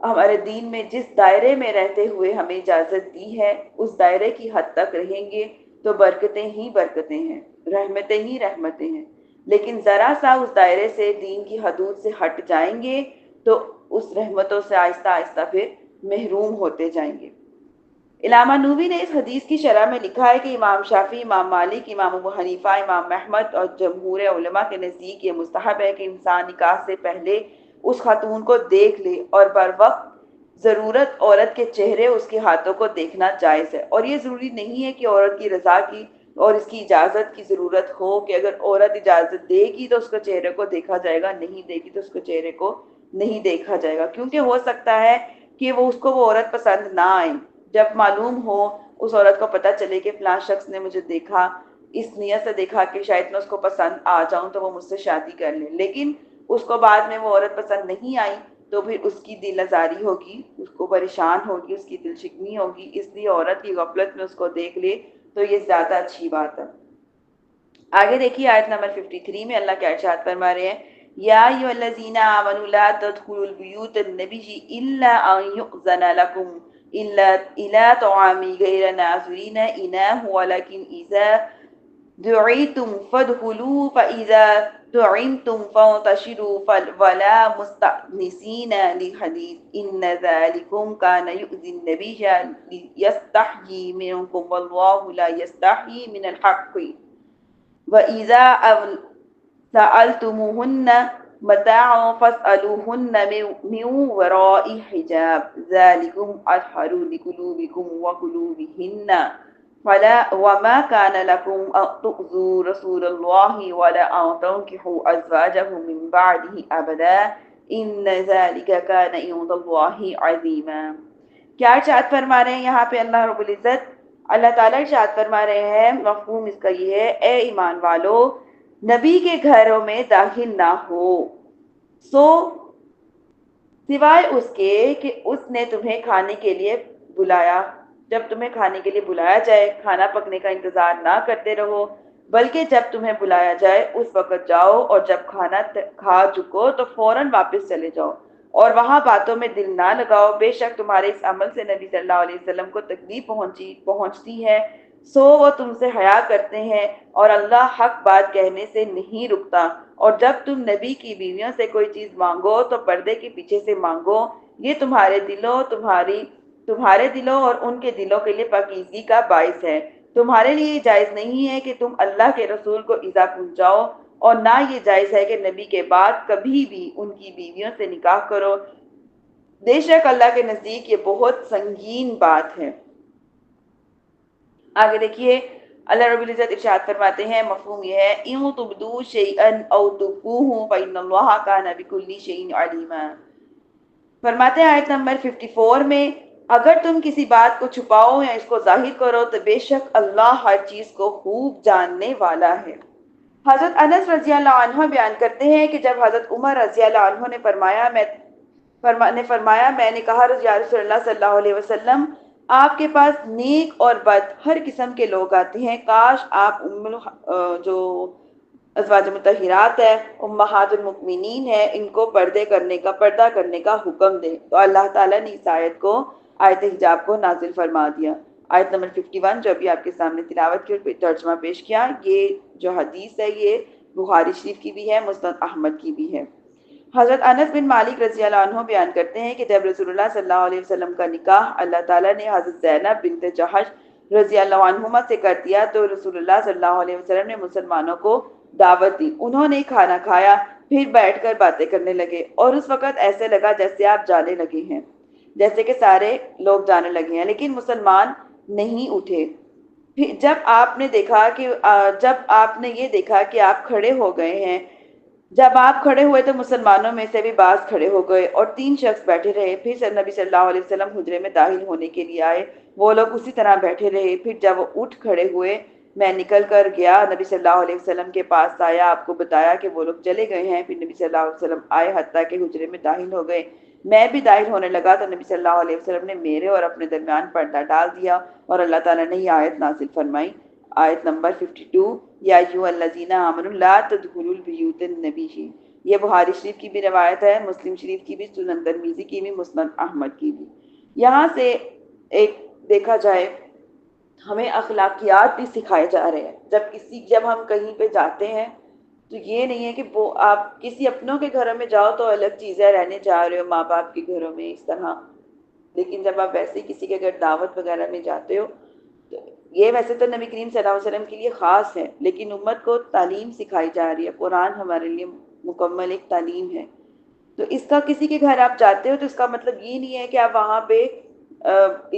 ہمارے دین میں جس دائرے میں رہتے ہوئے ہمیں اجازت دی ہے اس دائرے کی حد تک رہیں گے تو برکتیں ہی برکتیں ہیں، رحمتیں ہی رحمتیں ہیں۔ لیکن ذرا سا اس دائرے سے، دین کی حدود سے ہٹ جائیں گے تو اس رحمتوں سے آہستہ آہستہ پھر محروم ہوتے جائیں گے۔ علامہ نووی نے اس حدیث کی شرح میں لکھا ہے کہ امام شافعی، امام مالک، امام ابو حنیفہ، امام احمد اور جمہور علماء کے نزدیک یہ مستحب ہے کہ انسان نکاح سے پہلے اس خاتون کو دیکھ لے، اور بر وقت ضرورت عورت کے چہرے، اس کے ہاتھوں کو دیکھنا جائز ہے۔ اور یہ ضروری نہیں ہے کہ عورت کی رضا کی اور اس کی اجازت کی ضرورت ہو کہ اگر عورت اجازت دے گی تو اس کو چہرے کو دیکھا جائے گا، نہیں دے گی تو اس کو چہرے کو نہیں دیکھا جائے گا، کیونکہ ہو سکتا ہے کہ اس کو وہ عورت پسند نہ آئے۔ جب معلوم ہو، اس عورت کو پتہ چلے کہ فلاں شخص نے مجھے دیکھا، اس نیت سے دیکھا کہ شاید میں اس کو پسند آ جاؤں تو وہ مجھ سے شادی کر لے، لیکن اس کو بعد میں وہ عورت پسند نہیں آئی تو پھر اس کی دل آزاری ہوگی، اس کو پریشان ہوگی، اس کی دل شکنی ہوگی۔ اس لیے عورت کی غفلت میں اس کو دیکھ لے تو یہ زیادہ اچھی بات ہے۔ آگے دیکھیے آیت نمبر 53 میں اللہ کیا ارشاد فرما رہے ہیں، یا ایھا الذین آمنوا لا تدخلوا البیوت النبی الا ان یؤذن لکم الی طعام غیر ناظرین اناہ ولکن اذا دعیتم فادخلوا فاذا طعمتم فانتشروا ولا مستأنسین لحدیث ان ذلکم کان یؤذی النبی یستحیی منکم واللہ لا یستحیی من الحق وَإِذَا سَأَلْتُمُوهُنَّ مَتَاعًا فَاسْأَلُوهُنَّ مِنْ وَرَاءِ حِجَابٍ ذَلِكُمْ أَطْهَرُ لِقُلُوبِكُمْ وَقُلُوبِهِنَّ وَمَا كَانَ لَكُمْ أَن تُؤْذُوا رَسُولَ اللَّهِ وَلَا أَن تَنكِحُوا أَزْوَاجَهُ مِنْ بَعْدِهِ أَبَدًا إِنَّ ذَلِكَ كَانَ عِندَ اللَّهِ عَظِيمًا۔ کیا ارشاد فرما رہے ہیں یہاں پہ اللہ رب العزت؟ اللہ تعالیٰ ارشاد فرما رہے ہیں، مفہوم اس کا یہ ہے، اے ایمان والو، نبی کے گھروں میں داخل نہ ہو سوائے اس کے کہ اس نے تمہیں کھانے کے لیے بلایا۔ جب تمہیں کھانے کے لیے بلایا جائے، کھانا پکنے کا انتظار نہ کرتے رہو، بلکہ جب تمہیں بلایا جائے اس وقت جاؤ، اور جب کھانا کھا چکو تو فوراً واپس چلے جاؤ، اور وہاں باتوں میں دل نہ لگاؤ۔ بے شک تمہارے اس عمل سے نبی صلی اللہ علیہ وسلم کو تکلیف پہنچتی ہے، سو وہ تم سے حیا کرتے ہیں، اور اللہ حق بات کہنے سے نہیں رکتا۔ اور جب تم نبی کی بیویوں سے کوئی چیز مانگو تو پردے کے پیچھے سے مانگو، یہ تمہارے دلوں اور ان کے دلوں کے لیے پاکیزگی کا باعث ہے۔ تمہارے لیے جائز نہیں ہے کہ تم اللہ کے رسول کو ایذا پہنچاؤ، اور نہ یہ جائز ہے کہ نبی کے بعد کبھی بھی ان کی بیویوں سے نکاح کرو۔ بے شک اللہ کے نزدیک یہ بہت سنگین بات ہے۔ آگے دیکھیے اللہ رب العزت ارشاد فرماتے ہیں، مفہوم یہ ہے، اِن تُبْدُوا شَيْئًا أَوْ تُخْفُوهُ فَإِنَّ اللَّهَ كَانَ بِكُلِّ شَيْءٍ عَلِيمًا۔ فرماتے ہیں آیت نمبر 54 میں، اگر تم کسی بات کو چھپاؤ یا اس کو ظاہر کرو تو بے شک اللہ ہر چیز کو خوب جاننے والا ہے۔ حضرت انس رضی اللہ عنہ بیان کرتے ہیں کہ جب حضرت عمر رضی اللہ عنہ نے فرمایا میں نے کہا یا رسول اللہ صلی اللہ علیہ وسلم، آپ کے پاس نیک اور بد ہر قسم کے لوگ آتے ہیں، کاش آپ جو ازواج مطہرات ہے، امہات المؤمنین ہے، ان کو پردہ کرنے کا حکم دیں۔ تو اللہ تعالیٰ نے اس آیت حجاب کو نازل فرما دیا۔ آیت نمبر 51 جو ابھی آپ کے سامنے تلاوت کی اور ترجمہ پیش کیا، یہ جو حدیث ہے یہ بخاری شریف کی بھی ہے، مسند احمد کی بھی ہے۔ حضرت انس بن مالک رضی اللہ عنہ بیان کرتے ہیں کہ جب رسول اللہ صلی اللہ علیہ وسلم کا نکاح اللہ تعالیٰ نے حضرت زینب بنت جحش رضی اللہ عنہما سے کر دیا تو رسول اللہ صلی اللہ علیہ وسلم نے مسلمانوں کو دعوت دی۔ انہوں نے کھانا کھایا، پھر بیٹھ کر باتیں کرنے لگے، اور اس وقت ایسے لگا جیسے آپ جانے لگے ہیں، جیسے کہ سارے لوگ جانے لگے ہیں، لیکن مسلمان نہیں اٹھے۔ پھر جب آپ نے یہ دیکھا کہ آپ کھڑے ہو گئے ہیں جب آپ کھڑے ہوئے تو مسلمانوں میں سے بھی بعض کھڑے ہو گئے اور 3 شخص بیٹھے رہے، پھر نبی صلی اللہ علیہ وسلم حجرے میں داخل ہونے کے لیے آئے، وہ لوگ اسی طرح بیٹھے رہے، پھر جب وہ اٹھ کھڑے ہوئے میں نکل کر گیا، نبی صلی اللہ علیہ وسلم کے پاس آیا، آپ کو بتایا کہ وہ لوگ چلے گئے ہیں، پھر نبی صلی اللہ علیہ وسلم آئے حتیٰ کہ حجرے میں داخل ہو گئے، میں بھی داخل ہونے لگا تو نبی صلی اللہ علیہ وسلم نے میرے اور اپنے درمیان پردہ ڈال دیا، اور اللہ تعالیٰ نے یہ آیت نازل فرمائی، آیت نمبر 52، یا ایھا الذین آمنوا لا تدخلوا البیوت النبی، یہ بخاری شریف کی بھی روایت ہے، مسلم شریف کی بھی، سنن ترمذی کی بھی، مسند احمد کی بھی۔ یہاں سے ایک دیکھا جائے ہمیں اخلاقیات بھی سکھائے جا رہے ہیں، جب ہم کہیں پہ جاتے ہیں تو یہ نہیں ہے کہ وہ آپ کسی اپنوں کے گھروں میں جاؤ تو الگ چیز ہے، رہنے جا رہے ہو ماں باپ کے گھروں میں اس طرح، لیکن جب آپ ویسے ہی کسی کے گھر دعوت وغیرہ میں جاتے ہو تو یہ ویسے تو نبی کریم صلی اللہ علیہ وسلم کے لیے خاص ہے، لیکن امت کو تعلیم سکھائی جا رہی ہے، قرآن ہمارے لیے مکمل ایک تعلیم ہے، تو اس کا کسی کے گھر آپ جاتے ہو تو اس کا مطلب یہ نہیں ہے کہ آپ وہاں پہ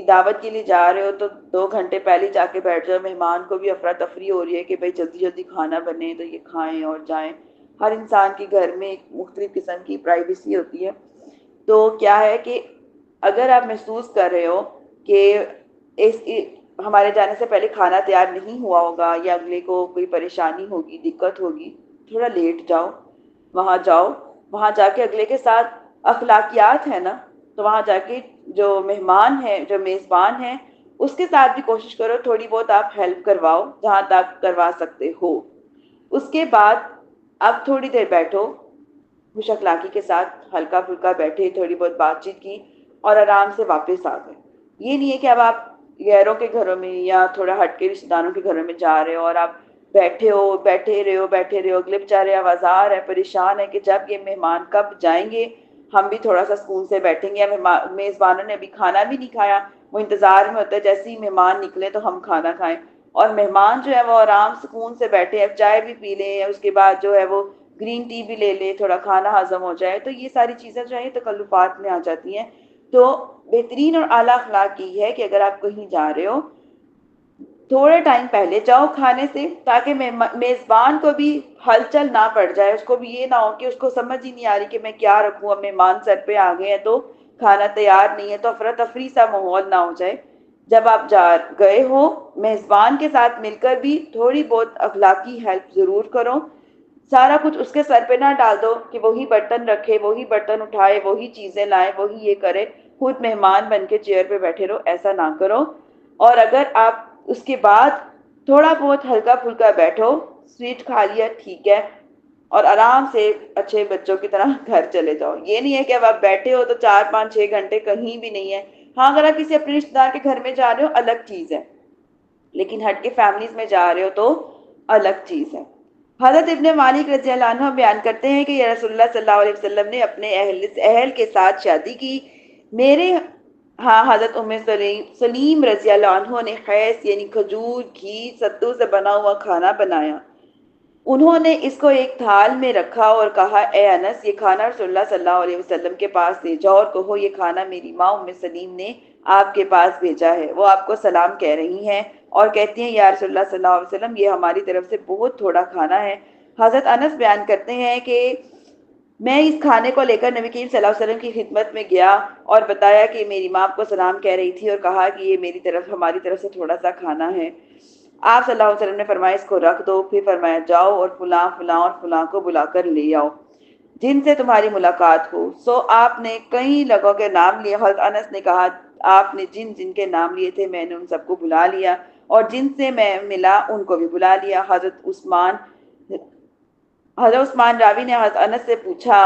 دعوت کے لیے جا رہے ہو تو 2 گھنٹے پہلے جا کے بیٹھ جاؤ، مہمان کو بھی افراتفری ہو رہی ہے کہ بھائی جلدی جلدی کھانا بنے تو یہ کھائیں اور جائیں، ہر انسان کے گھر میں ایک مختلف قسم کی پرائیویسی ہوتی ہے، تو کیا ہے کہ اگر آپ محسوس کر رہے ہو کہ ہمارے جانے سے پہلے کھانا تیار نہیں ہوا ہوگا یا اگلے کو کوئی پریشانی ہوگی، دقت ہوگی، تھوڑا لیٹ جاؤ، وہاں جاؤ، وہاں جا کے اگلے کے ساتھ اخلاقیات ہے نا، تو وہاں جا کے جو مہمان ہے، جو میزبان ہے، اس کے ساتھ بھی کوشش کرو تھوڑی بہت آپ ہیلپ کرواؤ جہاں تک کروا سکتے ہو، اس کے بعد اب تھوڑی دیر بیٹھو، خوش اخلاقی کے ساتھ ہلکا پھلکا بیٹھے، تھوڑی بہت بات چیت کی اور آرام سے واپس آ گئے۔ یہ نہیں ہے کہ اب آپ غیروں کے گھروں میں یا تھوڑا ہٹ کے رشتہ داروں کے گھروں میں جا رہے ہو اور آپ بیٹھے رہے ہو، اگلے بیچارے آوازار ہے، پریشان ہے کہ جب یہ مہمان کب جائیں گے ہم بھی تھوڑا سا سکون سے بیٹھیں گے، یا میزبانوں نے ابھی کھانا بھی نہیں کھایا، وہ انتظار میں ہوتا ہے جیسے ہی مہمان نکلے تو ہم کھانا کھائیں، اور مہمان جو ہے وہ آرام سکون سے بیٹھے، اب چائے بھی پی لیں، اس کے بعد جو ہے وہ گرین ٹی بھی لے لے، تھوڑا کھانا ہضم ہو جائے، تو یہ ساری چیزیں جو ہیں تکلفات میں آ جاتی ہیں، تو بہترین اور اعلیٰ اخلاق یہ ہے کہ اگر آپ کہیں جا رہے ہو تھوڑے ٹائم پہلے جاؤ کھانے سے، تاکہ میزبان کو بھی ہلچل نہ پڑ جائے، اس کو بھی یہ نہ ہو کہ اس کو سمجھ ہی نہیں آ رہی کہ میں کیا رکھوں، اب مہمان سر پہ آ گئے ہیں تو کھانا تیار نہیں ہے، تو افراتفری سا ماحول نہ ہو جائے۔ جب آپ گئے ہو میزبان کے ساتھ مل کر بھی تھوڑی بہت اخلاقی ہیلپ ضرور کرو، سارا کچھ اس کے سر پہ نہ ڈال دو کہ وہی برتن رکھے، وہی برتن اٹھائے، وہی چیزیں لائے، وہی یہ کرے، خود مہمان بن کے چیئر پہ بیٹھے رہو، ایسا نہ کرو، اور اگر آپ اس کے بعد تھوڑا بہت ہلکا پھلکا بیٹھو، سویٹ کھا لیا ٹھیک ہے، اور آرام سے اچھے بچوں کی طرح گھر چلے جاؤ، یہ نہیں ہے کہ اب آپ بیٹھے ہو تو 4 5 6 گھنٹے کہیں بھی نہیں ہے، ہاں اگر آپ کسی اپنے رشتے دار کے گھر میں جا رہے ہو الگ چیز ہے، لیکن ہٹ کے فیملیز میں جا رہے ہو تو الگ چیز ہے۔ حضرت ابن مالک رضی اللہ عنہ بیان کرتے ہیں کہ یہ رسول اللہ صلی اللہ علیہ وسلم نے اپنے اہل کے ساتھ شادی کی، میرے ہاں حضرت سلیم رضی اللہ عنہ نے خیس یعنی کھجور، گھی، ستو سے بنا ہوا کھانا بنایا، انہوں نے اس کو ایک تھال میں رکھا اور کہا اے انس، یہ کھانا رسول اللہ صلی اللہ علیہ وسلم کے پاس لے جاؤ اور کہو یہ کھانا میری ماں سلیم نے آپ کے پاس بھیجا ہے، وہ آپ کو سلام کہہ رہی ہیں اور کہتی ہیں یا رسول اللہ صلی اللہ علیہ وسلم یہ ہماری طرف سے بہت تھوڑا کھانا ہے۔ حضرت انس بیان کرتے ہیں کہ میں اس کھانے کو لے کر نبی کریم صلی اللہ علیہ وسلم کی خدمت میں گیا اور بتایا کہ میری ماں آپ کو سلام کہہ رہی تھی اور کہا کہ یہ ہماری طرف سے تھوڑا سا کھانا ہے۔ آپ صلی اللہ علیہ وسلم نے فرمایا اس کو رکھ دو، پھر فرمایا جاؤ اور فلاں فلاں اور فلاں کو بلا کر لے آؤ جن سے تمہاری ملاقات ہو، سو آپ نے کئی لوگوں کے نام لیے، حضرت انس نے کہا آپ نے جن جن کے نام لیے تھے میں نے ان سب کو بلا لیا اور جن سے میں ملا ان کو بھی بلا لیا۔ حضرت عثمان راوی نے حضرت انس سے پوچھا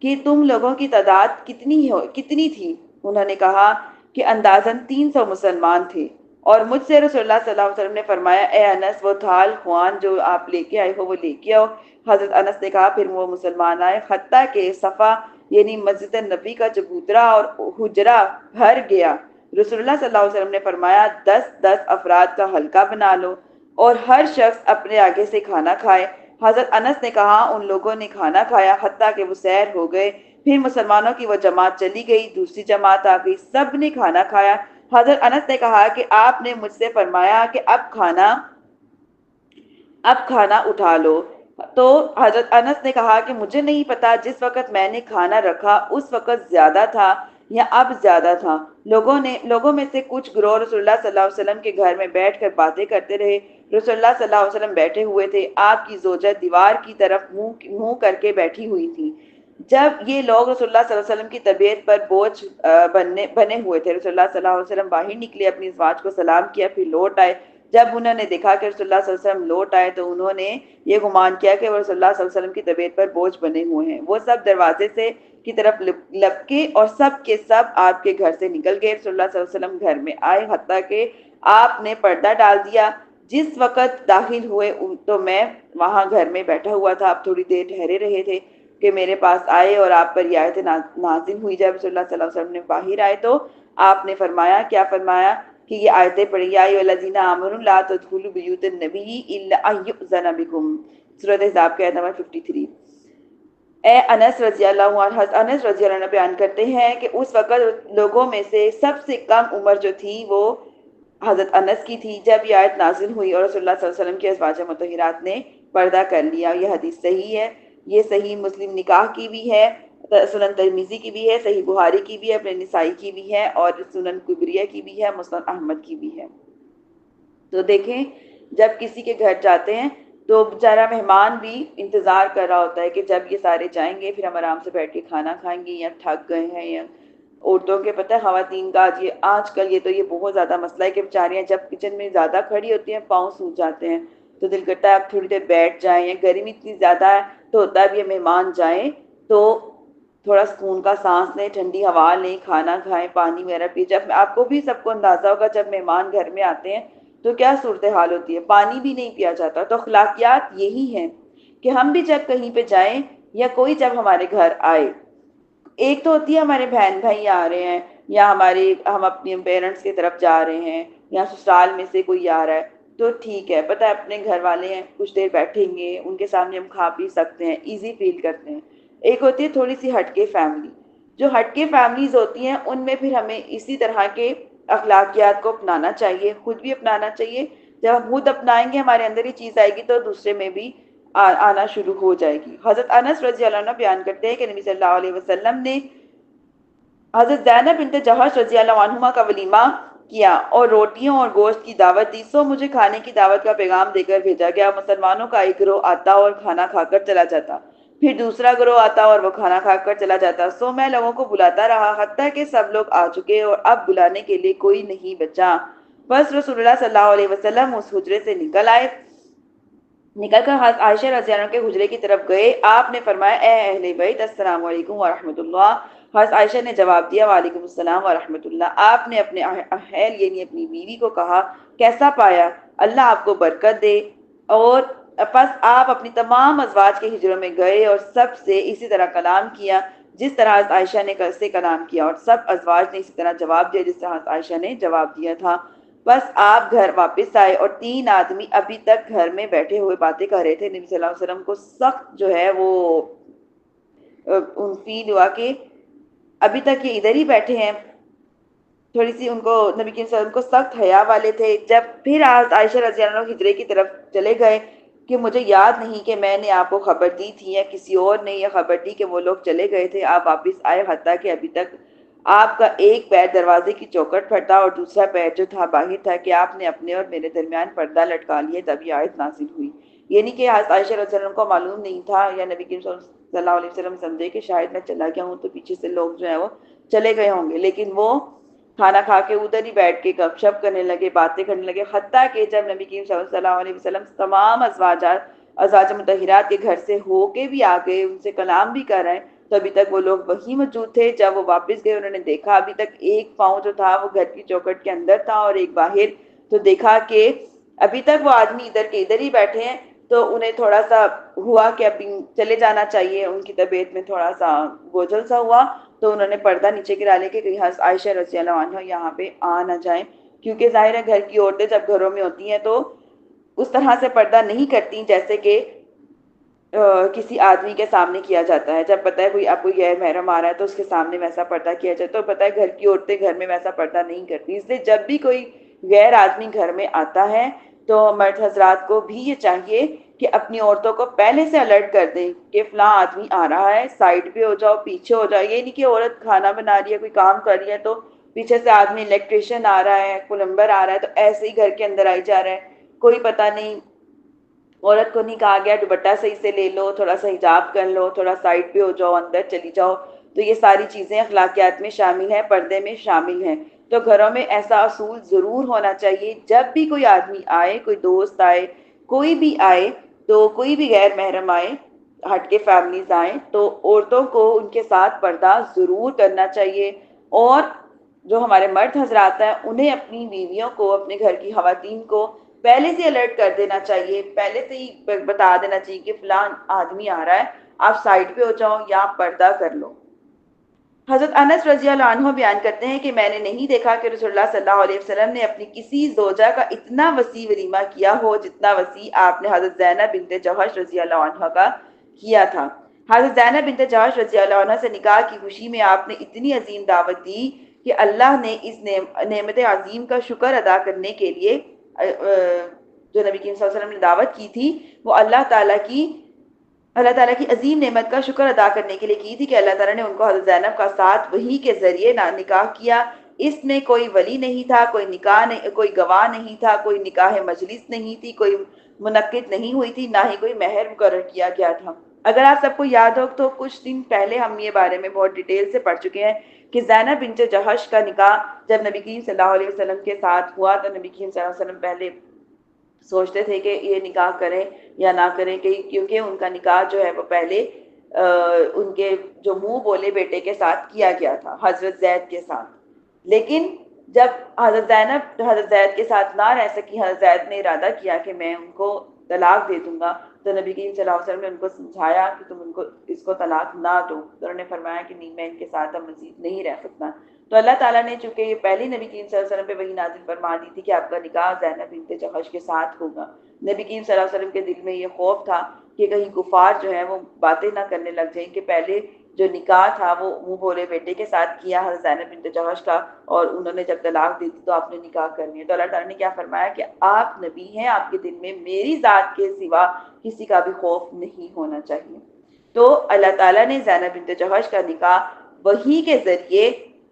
کہ تم لوگوں کی تعداد کتنی تھی؟ انہوں نے کہا کہ اندازاً 300 مسلمان تھے، اور مجھ سے رسول اللہ صلی اللہ علیہ وسلم نے فرمایا اے انس وہ تھال خوان جو آپ لے کے آئے ہو وہ لے کے آؤ۔ حضرت انس نے کہا پھر وہ مسلمان آئے حتیٰ کہ صفا یعنی مسجد نبی کا چبوترا اور حجرہ بھر گیا۔ رسول اللہ صلی اللہ علیہ وسلم نے فرمایا 10 افراد کا حلقہ بنا لو اور ہر شخص اپنے آگے سے کھانا کھائے۔ حضرت انس نے کہا ان لوگوں نے کھانا کھایا حتیٰ کہ وہ سیر ہو گئے، پھر مسلمانوں کی وہ جماعت چلی گئی، دوسری جماعت آ گئی، سب نے کھانا کھایا۔ حضرت انس نے کہا کہ آپ نے مجھ سے فرمایا کہ اب کھانا اٹھا لو، تو حضرت انس نے کہا کہ مجھے نہیں پتا جس وقت میں نے کھانا رکھا اس وقت زیادہ تھا یا اب زیادہ تھا۔ لوگوں میں سے کچھ گروہ رسول اللہ صلی اللہ علیہ وسلم کے گھر میں بیٹھ کر باتیں کرتے رہے۔ رسول اللہ صلی اللہ علیہ وسلم بیٹھے ہوئے تھے، آپ کی زوجہ دیوار کی طرف منہ کر کے بیٹھی ہوئی تھی۔ جب یہ لوگ رسول اللہ صلی اللہ علیہ وسلم کی طبیعت پر بوجھ بنے ہوئے تھے، رسول اللہ صلی اللہ علیہ وسلم باہر نکلے، اپنی ازواج کو سلام کیا، پھر لوٹ آئے۔ جب انہوں نے دیکھا کہ رسول اللہ صلی اللہ علیہ وسلم لوٹ آئے تو انہوں نے یہ گمان کیا کہ وہ رسول اللہ صلی اللہ علیہ وسلم کی طبیعت پر بوجھ بنے ہوئے ہیں۔ وہ سب دروازے سے کی طرف لپکے اور سب کے سب آپ کے گھر سے نکل گئے۔ رسول اللہ صلی اللہ علیہ وسلم گھر میں آئے، حتیٰ کہ آپ نے پردہ ڈال دیا۔ جس وقت داخل ہوئے تو میں وہاں گھر میں بیٹھا ہوا تھا، آپ تھوڑی دیر ٹھہرے رہے تھے کہ میرے پاس آئے اور آپ پر یہ آیت نازل ہوئی۔ جب رسول اللہ صلی اللہ علیہ وسلم نے باہر آئے تو آپ نے فرمایا، کیا فرمایا کہ یہ آیتیں پڑھی، یا ایھا الذین آمنوا لا تدخلوا بیوت النبی الا ان یؤذن بکم، سورۃ احزاب کی آیت نمبر 53۔ اے انس رضی اللہ عنہ، انس رضی اللہ عنہ بیان کرتے ہیں کہ اس وقت لوگوں میں سے سب سے کم عمر جو تھی وہ حضرت انس کی تھی جب یہ آیت نازل ہوئی اور رسول اللہ صلی اللہ علیہ وسلم کی ازواج مطہرات نے پردہ کر لیا۔ یہ حدیث صحیح ہے، یہ صحیح مسلم نکاح کی بھی ہے، سنن ترمذی کی بھی ہے، صحیح بخاری کی بھی ہے، اپنے نسائی کی بھی ہے، اور سنن کبریہ کی بھی ہے، مسند احمد کی بھی ہے۔ تو دیکھیں جب کسی کے گھر جاتے ہیں تو بیچارہ مہمان بھی انتظار کر رہا ہوتا ہے کہ جب یہ سارے جائیں گے پھر ہم آرام سے بیٹھ کے کھانا کھائیں گے، یا تھک گئے ہیں، یا عورتوں کے پتہ ہے خواتین کا آج کل یہ بہت زیادہ مسئلہ ہے کہ بیچاریاں جب کچن میں زیادہ کھڑی ہوتی ہیں پاؤں سوج جاتے ہیں، تو دل کرتا ہے اب تھوڑی دیر بیٹھ جائیں، یا گرمی اتنی زیادہ ہے تو ہوتا ہے اب یہ مہمان جائیں تو تھوڑا سکون کا سانس لیں، ٹھنڈی ہوا لیں، کھانا کھائیں، پانی وغیرہ پی۔ جب آپ کو بھی سب کو اندازہ ہوگا جب مہمان گھر میں آتے ہیں تو کیا صورتحال ہوتی ہے، پانی بھی نہیں پیا جاتا۔ تو اخلاقیات یہی ہیں کہ ہم بھی جب کہیں پہ جائیں یا کوئی جب ہمارے گھر آئے، ایک تو ہوتی ہے ہمارے بہن بھائی آ رہے ہیں، یا ہم اپنے پیرنٹس کی طرف جا رہے ہیں، یا سسرال میں سے کوئی آ رہا ہے تو ٹھیک ہے، پتہ ہے اپنے گھر والے ہیں، کچھ دیر بیٹھیں گے، ان کے سامنے ہم کھا پی سکتے ہیں، ایزی فیل کرتے ہیں۔ ایک ہوتی ہے تھوڑی سی ہٹ کے فیملی، جو ہٹ کے فیملیز ہوتی ہیں ان میں پھر ہمیں اسی طرح کے اخلاقیات کو اپنانا چاہیے، خود بھی اپنانا چاہیے۔ جب ہم خود اپنائیں گے ہمارے اندر یہ چیز آئے گی تو دوسرے میں بھی آنا شروع ہو جائے گی۔ حضرت انس رضی اللہ عنہ بیان کرتے ہیں کہ نبی صلی اللہ علیہ وسلم نے حضرت زینب بنت جہش رضی اللہ عنہما کا ولیمہ کیا اور روٹیوں اور گوشت کی دعوت دی، سو مجھے کھانے کی دعوت کا پیغام دے کر بھیجا گیا۔ مسلمانوں کا ایک گروہ آتا اور کھانا کھا کر چلا جاتا، پھر دوسرا گروہ آتا اور وہ کھانا کھا کر چلا جاتا، سو میں لوگوں کو بلاتا رہا حتیٰ کہ سب لوگ آ چکے اور اب بلانے کے لیے کوئی نہیں بچا۔ بس رسول اللہ صلی اللہ علیہ وسلم اس حجرے سے نکل کر حضرت عائشہ رضی اللہ عنہ کے حجرے کی طرف گئے۔ آپ نے فرمایا، اے اہل بیت، السلام علیکم ورحمۃ اللہ۔ حضرت عائشہ نے جواب دیا، وعلیکم السلام ورحمۃ اللہ۔ آپ نے اپنے اہل یعنی اپنی بیوی کو کہا، کیسا پایا؟ اللہ آپ کو برکت دے۔ اور پس آپ اپنی تمام ازواج کے ہجروں میں گئے اور سب سے اسی طرح کلام کیا جس طرح حضرت عائشہ نے سے کلام کیا، اور سب ازواج نے اسی طرح جواب دیا جس طرح حضرت عائشہ نے جواب دیا تھا۔ بس آپ گھر واپس آئے اور 3 آدمی ابھی تک گھر میں بیٹھے ہوئے باتیں کر رہے تھے۔ نبی صلی اللہ علیہ وسلم کو سخت جو ہے وہ فیل ہوا کہ ابھی تک یہ ادھر ہی بیٹھے ہیں، تھوڑی سی ان کو نبی کے وسلم کو سخت حیا والے تھے۔ جب پھر عائشہ رضی اللہ عنہ ہجرے کی طرف چلے گئے کہ مجھے یاد نہیں کہ میں نے آپ کو خبر دی تھی یا کسی اور نے یہ خبر دی کہ وہ لوگ چلے گئے تھے، آپ واپس آئے، حتیٰ کہ ابھی تک آپ کا ایک پیر دروازے کی چوکٹ پر تھا اور دوسرا پیر جو تھا باہر تھا، کہ آپ نے اپنے اور میرے درمیان پردہ لٹکا لیا، تب یہ آیت نازل ہوئی۔ یعنی کہ حضرت عائشہ رضی اللہ عنہ کو معلوم نہیں تھا، یا نبی کریم صلی اللہ علیہ وسلم سمجھے کہ شاید میں چلا گیا ہوں تو پیچھے سے لوگ جو ہیں وہ چلے گئے ہوں گے، لیکن وہ کھانا کھا کے ادھر ہی بیٹھ کے گپ شپ کرنے لگے، باتیں کرنے لگے، حتیٰ کہ جب نبی کریم صلی اللہ علیہ وسلم تمام ازواج مطہرات کے گھر سے ہو کے بھی آ گئے، ان سے کلام بھی کر رہے ہیں، تو ابھی تک وہ لوگ وہی موجود تھے۔ جب وہ واپس گئے انہوں نے دیکھا ابھی تک ایک پاؤں جو تھا وہ گھر کی چوکٹ کے اندر تھا اور ایک باہر، تو دیکھا کہ ابھی تک وہ آدمی ادھر کے ادھر ہی بیٹھے ہیں، تو انہیں تھوڑا سا ہوا کہ ابھی چلے جانا چاہیے، ان کی طبیعت میں تھوڑا سا بوجھل سا ہوا، تو انہوں نے پردہ نیچے گرا لے کے کہیں حضرت عائشہ رضی اللہ عنہ یہاں پہ آ نہ جائیں، کیونکہ ظاہر ہے گھر کی عورتیں جب گھروں میں ہوتی ہیں تو اس طرح سے پردہ نہیں کرتی جیسے کہ کسی آدمی کے سامنے کیا جاتا ہے۔ جب پتہ ہے کوئی غیر محرم آ رہا ہے تو اس کے سامنے ویسا پردہ کیا جائے، تو پتہ ہے گھر کی عورتیں گھر میں ویسا پردہ نہیں کرتی۔ اس لیے جب بھی کوئی غیر آدمی گھر میں آتا ہے تو مرد حضرات کو بھی یہ چاہیے کہ اپنی عورتوں کو پہلے سے الرٹ کر دیں کہ فلاں آدمی آ رہا ہے، سائڈ پہ ہو جاؤ، پیچھے ہو جاؤ. یہ نہیں کہ عورت کھانا بنا رہی ہے، کوئی کام کر رہی ہے تو پیچھے سے آدمی الیکٹریشین آ رہا ہے، پلمبر آ رہا ہے تو ایسے ہی گھر کے اندر آئی جا رہا ہے، کوئی پتہ نہیں. عورت کو نہیں کہا گیا دوپٹہ صحیح سے لے لو، تھوڑا سا حجاب کر لو، تھوڑا سائڈ پہ ہو جاؤ، اندر چلی جاؤ. تو یہ ساری چیزیں اخلاقیات میں شامل ہیں، پردے میں شامل ہیں. تو گھروں میں ایسا اصول ضرور ہونا چاہیے، جب بھی کوئی آدمی آئے، کوئی دوست آئے، کوئی بھی آئے، تو کوئی بھی غیر محرم آئے، ہٹ کے فیملیز آئیں، تو عورتوں کو ان کے ساتھ پردہ ضرور کرنا چاہیے. اور جو ہمارے مرد حضرات ہیں انہیں اپنی بیویوں کو، اپنے گھر کی خواتین کو پہلے سے الرٹ کر دینا چاہیے، پہلے سے ہی بتا دینا چاہیے کہ فلاں آدمی آ رہا ہے، آپ سائڈ پہ ہو جاؤ یا پردہ کر لو. حضرت انس رضی اللہ عنہ بیان کرتے ہیں کہ میں نے نہیں دیکھا کہ رسول اللہ صلی اللہ علیہ وسلم نے اپنی کسی زوجہ کا اتنا وسیع ولیمہ کیا ہو جتنا وسیع آپ نے حضرت زینب بنت جوش رضی اللہ عنہ کا کیا تھا. حضرت زینب بنت جوش رضی اللہ عنہ سے نکاح کی خوشی میں آپ نے اتنی عظیم دعوت دی کہ اللہ نے اس نعمت عظیم کا شکر ادا کرنے کے لیے جو نبی کریم صلی اللہ علیہ وسلم نے دعوت کی تھی، وہ اللہ تعالیٰ کی عظیم نعمت کا شکر ادا کرنے کے لیے کی تھی کہ اللہ تعالیٰ نے ان کو حضرت زینب کا ساتھ وہی کے ذریعے نکاح کیا. اس میں کوئی ولی نہیں تھا، کوئی نکاح نہیں، کوئی گواہ نہیں تھا، کوئی نکاح مجلس نہیں تھی، کوئی منعقد نہیں ہوئی تھی، نہ ہی کوئی مہر مقرر کیا گیا تھا. اگر آپ سب کو یاد ہو تو کچھ دن پہلے ہم یہ بارے میں بہت ڈیٹیل سے پڑھ چکے ہیں کہ زینب بنت جہش کا نکاح جب نبی کریم صلی اللہ علیہ وسلم کے ساتھ ہوا تو نبی کریم صلی اللہ علیہ وسلم پہلے سوچتے تھے کہ یہ نکاح کریں یا نہ کریں، کیونکہ ان کا نکاح جو ہے وہ پہلے ان کے جو منہ بولے بیٹے کے ساتھ کیا گیا تھا، حضرت زید کے ساتھ. لیکن جب حضرت زید کے ساتھ نہ رہ سکی، حضرت زید نے ارادہ کیا کہ میں ان کو طلاق دے دوں گا، تو نبی کریم صلی اللہ علیہ وسلم نے ان کو سمجھایا کہ تم اس کو طلاق نہ دو. تو انہوں نے فرمایا کہ نہیں، میں ان کے ساتھ اب مزید نہیں رہ سکتا. تو اللہ تعالیٰ نے چونکہ یہ پہلی نبی کریم صلی اللہ علیہ وسلم پہ وحی نازل فرما دی تھی کہ آپ کا نکاح زینب بنت جہش کے ساتھ ہوگا. نبی کریم صلی اللہ علیہ وسلم کے دل میں یہ خوف تھا کہ کہیں کفار جو ہے وہ باتیں نہ کرنے لگ جائیں کہ پہلے جو نکاح تھا وہ منہ بولے بیٹے کے ساتھ کیا حضرت زینب بنت جہش کا، اور انہوں نے جب طلاق دی تھی تو آپ نے نکاح کرنی ہے. تو اللہ تعالیٰ نے کیا فرمایا کہ آپ نبی ہیں، آپ کے دل میں میری ذات کے سوا کسی کا بھی خوف نہیں ہونا چاہیے. تو اللہ تعالیٰ نے زینب بنت جہش کا نکاح وحی کے ذریعے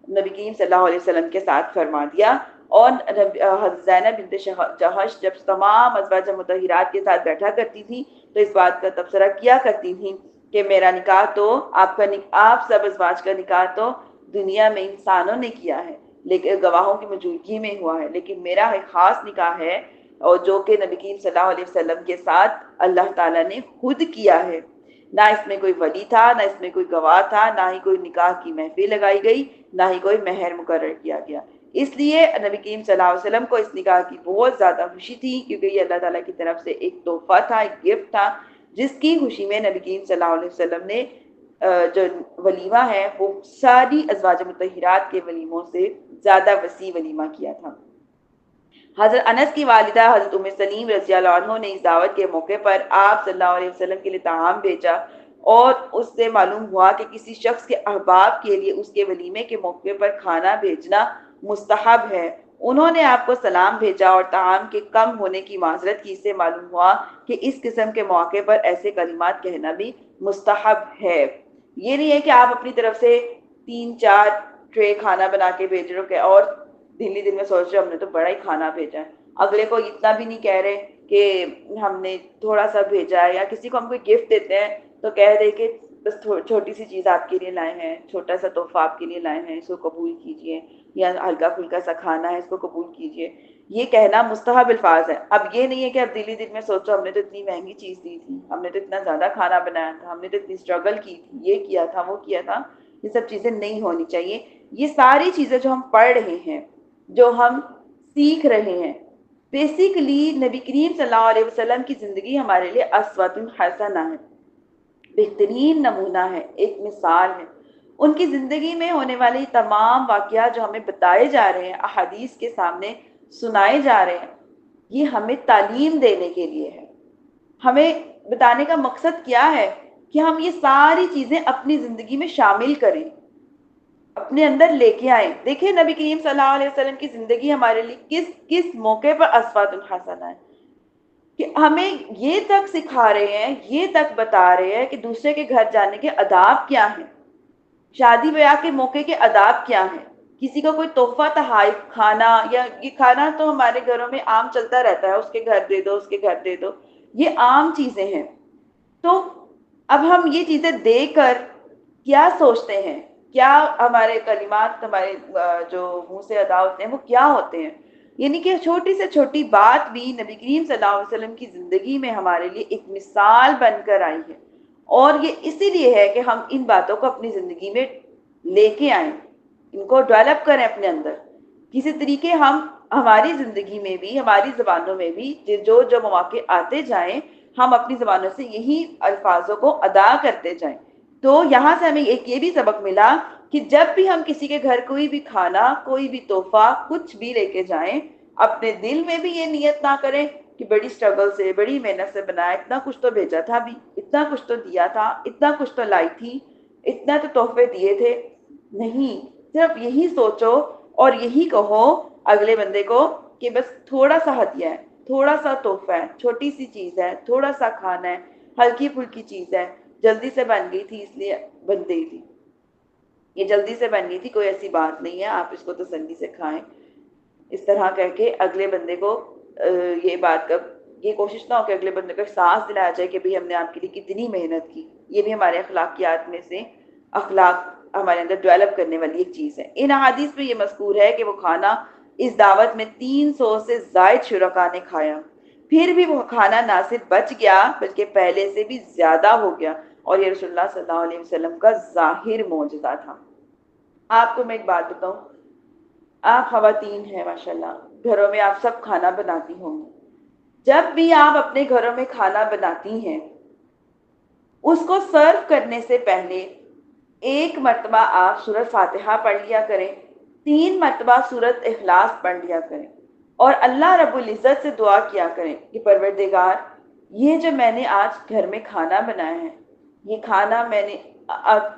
نبی کریم صلی اللہ علیہ وسلم کے ساتھ فرما دیا. اور حضرت زینب بنت جہش جب تمام ازواج مطہرات کے ساتھ بیٹھا کرتی تھی تو اس بات کا تبصرہ کیا کرتی تھی کہ میرا نکاح تو آپ سب ازواج کا نکاح تو دنیا میں انسانوں نے کیا ہے، لیکن گواہوں کی موجودگی میں ہوا ہے، لیکن میرا ایک خاص نکاح ہے اور جو کہ نبی کریم صلی اللہ علیہ وسلم کے ساتھ اللہ تعالیٰ نے خود کیا ہے. نہ اس میں کوئی ولی تھا، نہ اس میں کوئی گواہ تھا، نہ ہی کوئی نکاح کی محفل لگائی گئی، نہ ہی کوئی مہر مقرر کیا گیا. اس لیے نبی کریم صلی اللہ علیہ وسلم کو اس نکاح کی بہت زیادہ خوشی تھی، کیونکہ یہ اللہ تعالیٰ کی طرف سے ایک تحفہ تھا، ایک گفٹ تھا، جس کی خوشی میں نبی کریم صلی اللہ علیہ وسلم نے جو ولیمہ ہے وہ ساری ازواج مطہرات کے ولیموں سے زیادہ وسیع ولیمہ کیا تھا. حضرت انس کی والدہ حضرت ام سلیم رضی اللہ عنہ نے اس دعوت کے موقع پر آپ صلی اللہ علیہ وسلم کے لیے طعام بھیجا، اور اس سے معلوم ہوا کہ کسی شخص کے احباب کے لیے اس کے ولیمے کے موقع پر کھانا بھیجنا مستحب ہے. انہوں نے آپ کو سلام بھیجا اور طعام کے کم ہونے کی معذرت کی. اس سے معلوم ہوا کہ اس قسم کے موقع پر ایسے کلمات کہنا بھی مستحب ہے. یہ نہیں ہے کہ آپ اپنی طرف سے 3-4 ٹرے کھانا بنا کے بھیج رہے ہو کہ اور دل میں سوچ رہے ہم نے تو بڑا ہی کھانا بھیجا ہے، اگلے کو اتنا بھی نہیں کہہ رہے کہ ہم نے تھوڑا سا بھیجا ہے. یا کسی کو ہم کوئی گفٹ دیتے ہیں تو کہہ دے کہ بس چھوٹی سی چیز آپ کے لیے لائے ہیں، چھوٹا سا تحفہ آپ کے لیے لائے ہیں، اس کو قبول کیجئے، یا ہلکا پھلکا سا کھانا ہے اس کو قبول کیجئے. یہ کہنا مستحب الفاظ ہے. اب یہ نہیں ہے کہ اب دل میں سوچو ہم نے تو اتنی مہنگی چیز دی تھی، ہم نے تو اتنا زیادہ کھانا بنایا تھا، ہم نے تو اتنی اسٹرگل کی تھی، یہ کیا تھا، وہ کیا تھا. یہ سب چیزیں نہیں ہونی چاہیے. یہ ساری چیزیں جو ہم پڑھ رہے ہیں، جو ہم سیکھ رہے ہیں، بیسیکلی نبی کریم صلی اللہ علیہ وسلم کی زندگی ہمارے لیے اسوۃ حسنہ ہے، بہترین نمونہ ہے، ایک مثال ہے. ان کی زندگی میں ہونے والے تمام واقعات جو ہمیں بتائے جا رہے ہیں، احادیث کے سامنے سنائے جا رہے ہیں، یہ ہمیں تعلیم دینے کے لیے ہے. ہمیں بتانے کا مقصد کیا ہے کہ ہم یہ ساری چیزیں اپنی زندگی میں شامل کریں، اپنے اندر لے کے آئیں. دیکھیں نبی کریم صلی اللہ علیہ وسلم کی زندگی ہمارے لیے کس کس موقع پر اسوۃ حسنہ ہے. کہ ہمیں یہ تک سکھا رہے ہیں، یہ تک بتا رہے ہیں کہ دوسرے کے گھر جانے کے آداب کیا ہیں، شادی بیاہ کے موقع کے آداب کیا ہیں، کسی کا کوئی تحفہ تحائف کھانا، یا یہ کھانا تو ہمارے گھروں میں عام چلتا رہتا ہے، اس کے گھر دے دو، اس کے گھر دے دو، یہ عام چیزیں ہیں۔ تو اب ہم یہ چیزیں دے کر کیا سوچتے ہیں، کیا ہمارے کلمات، ہمارے جو منہ سے ادا ہوتے ہیں وہ کیا ہوتے ہیں؟ یعنی کہ چھوٹی سے چھوٹی بات بھی نبی کریم صلی اللہ علیہ وسلم کی زندگی میں ہمارے لیے ایک مثال بن کر آئی ہے، اور یہ اسی لیے ہے کہ ہم ان باتوں کو اپنی زندگی میں لے کے آئیں، ان کو ڈیولپ کریں اپنے اندر۔ کسی طریقے ہم ہماری زندگی میں بھی، ہماری زبانوں میں بھی جو جو مواقع آتے جائیں، ہم اپنی زبانوں سے یہی الفاظوں کو ادا کرتے جائیں۔ تو یہاں سے ہمیں ایک یہ بھی سبق ملا کہ جب بھی ہم کسی کے گھر کوئی بھی کھانا، کوئی بھی تحفہ، کچھ بھی لے کے جائیں، اپنے دل میں بھی یہ نیت نہ کریں کہ بڑی سٹرگل سے، بڑی محنت سے بنایا، اتنا کچھ تو بھیجا تھا بھی، اتنا کچھ تو دیا تھا، اتنا کچھ تو لائی تھی، اتنا تو تحفے دیے تھے۔ نہیں، صرف یہی سوچو اور یہی کہو اگلے بندے کو کہ بس تھوڑا سا ہدیہ ہے، تھوڑا سا تحفہ ہے، چھوٹی سی چیز ہے، تھوڑا سا کھانا ہے، ہلکی پھلکی چیز ہے، جلدی سے بن گئی تھی اس لیے بن گئی تھی، یہ جلدی سے بن گئی تھی، کوئی ایسی بات نہیں ہے، آپ اس کو تسلی سے کھائیں۔ اس طرح کہہ کے اگلے بندے کو یہ بات کا، یہ کوشش نہ ہو کہ اگلے بندے کو احساس دلایا جائے کہ بھی ہم نے آپ کے لیے کتنی محنت کی۔ یہ بھی ہمارے اخلاقیات میں سے، اخلاق ہمارے اندر ڈیولپ کرنے والی ایک چیز ہے۔ ان احادیث میں یہ مذکور ہے کہ وہ کھانا اس دعوت میں 300 سے زائد شرکا نے کھایا، پھر بھی وہ کھانا نہ صرف بچ گیا بلکہ پہلے سے بھی زیادہ ہو گیا، اور یہ رسول اللہ صلی اللہ علیہ وسلم کا ظاہر معجزہ تھا۔ آپ کو میں ایک بات بتاؤں، آپ خواتین ہیں ماشاءاللہ، گھروں میں آپ سب کھانا بناتی ہوں گی، جب بھی آپ اپنے گھروں میں کھانا بناتی ہیں، اس کو سرو کرنے سے پہلے ایک مرتبہ آپ سورۃ فاتحہ پڑھ لیا کریں، 3 مرتبہ سورۃ اخلاص پڑھ لیا کریں، اور اللہ رب العزت سے دعا کیا کریں کہ پروردگار، یہ جو میں نے آج گھر میں کھانا بنایا ہے، یہ کھانا میں نے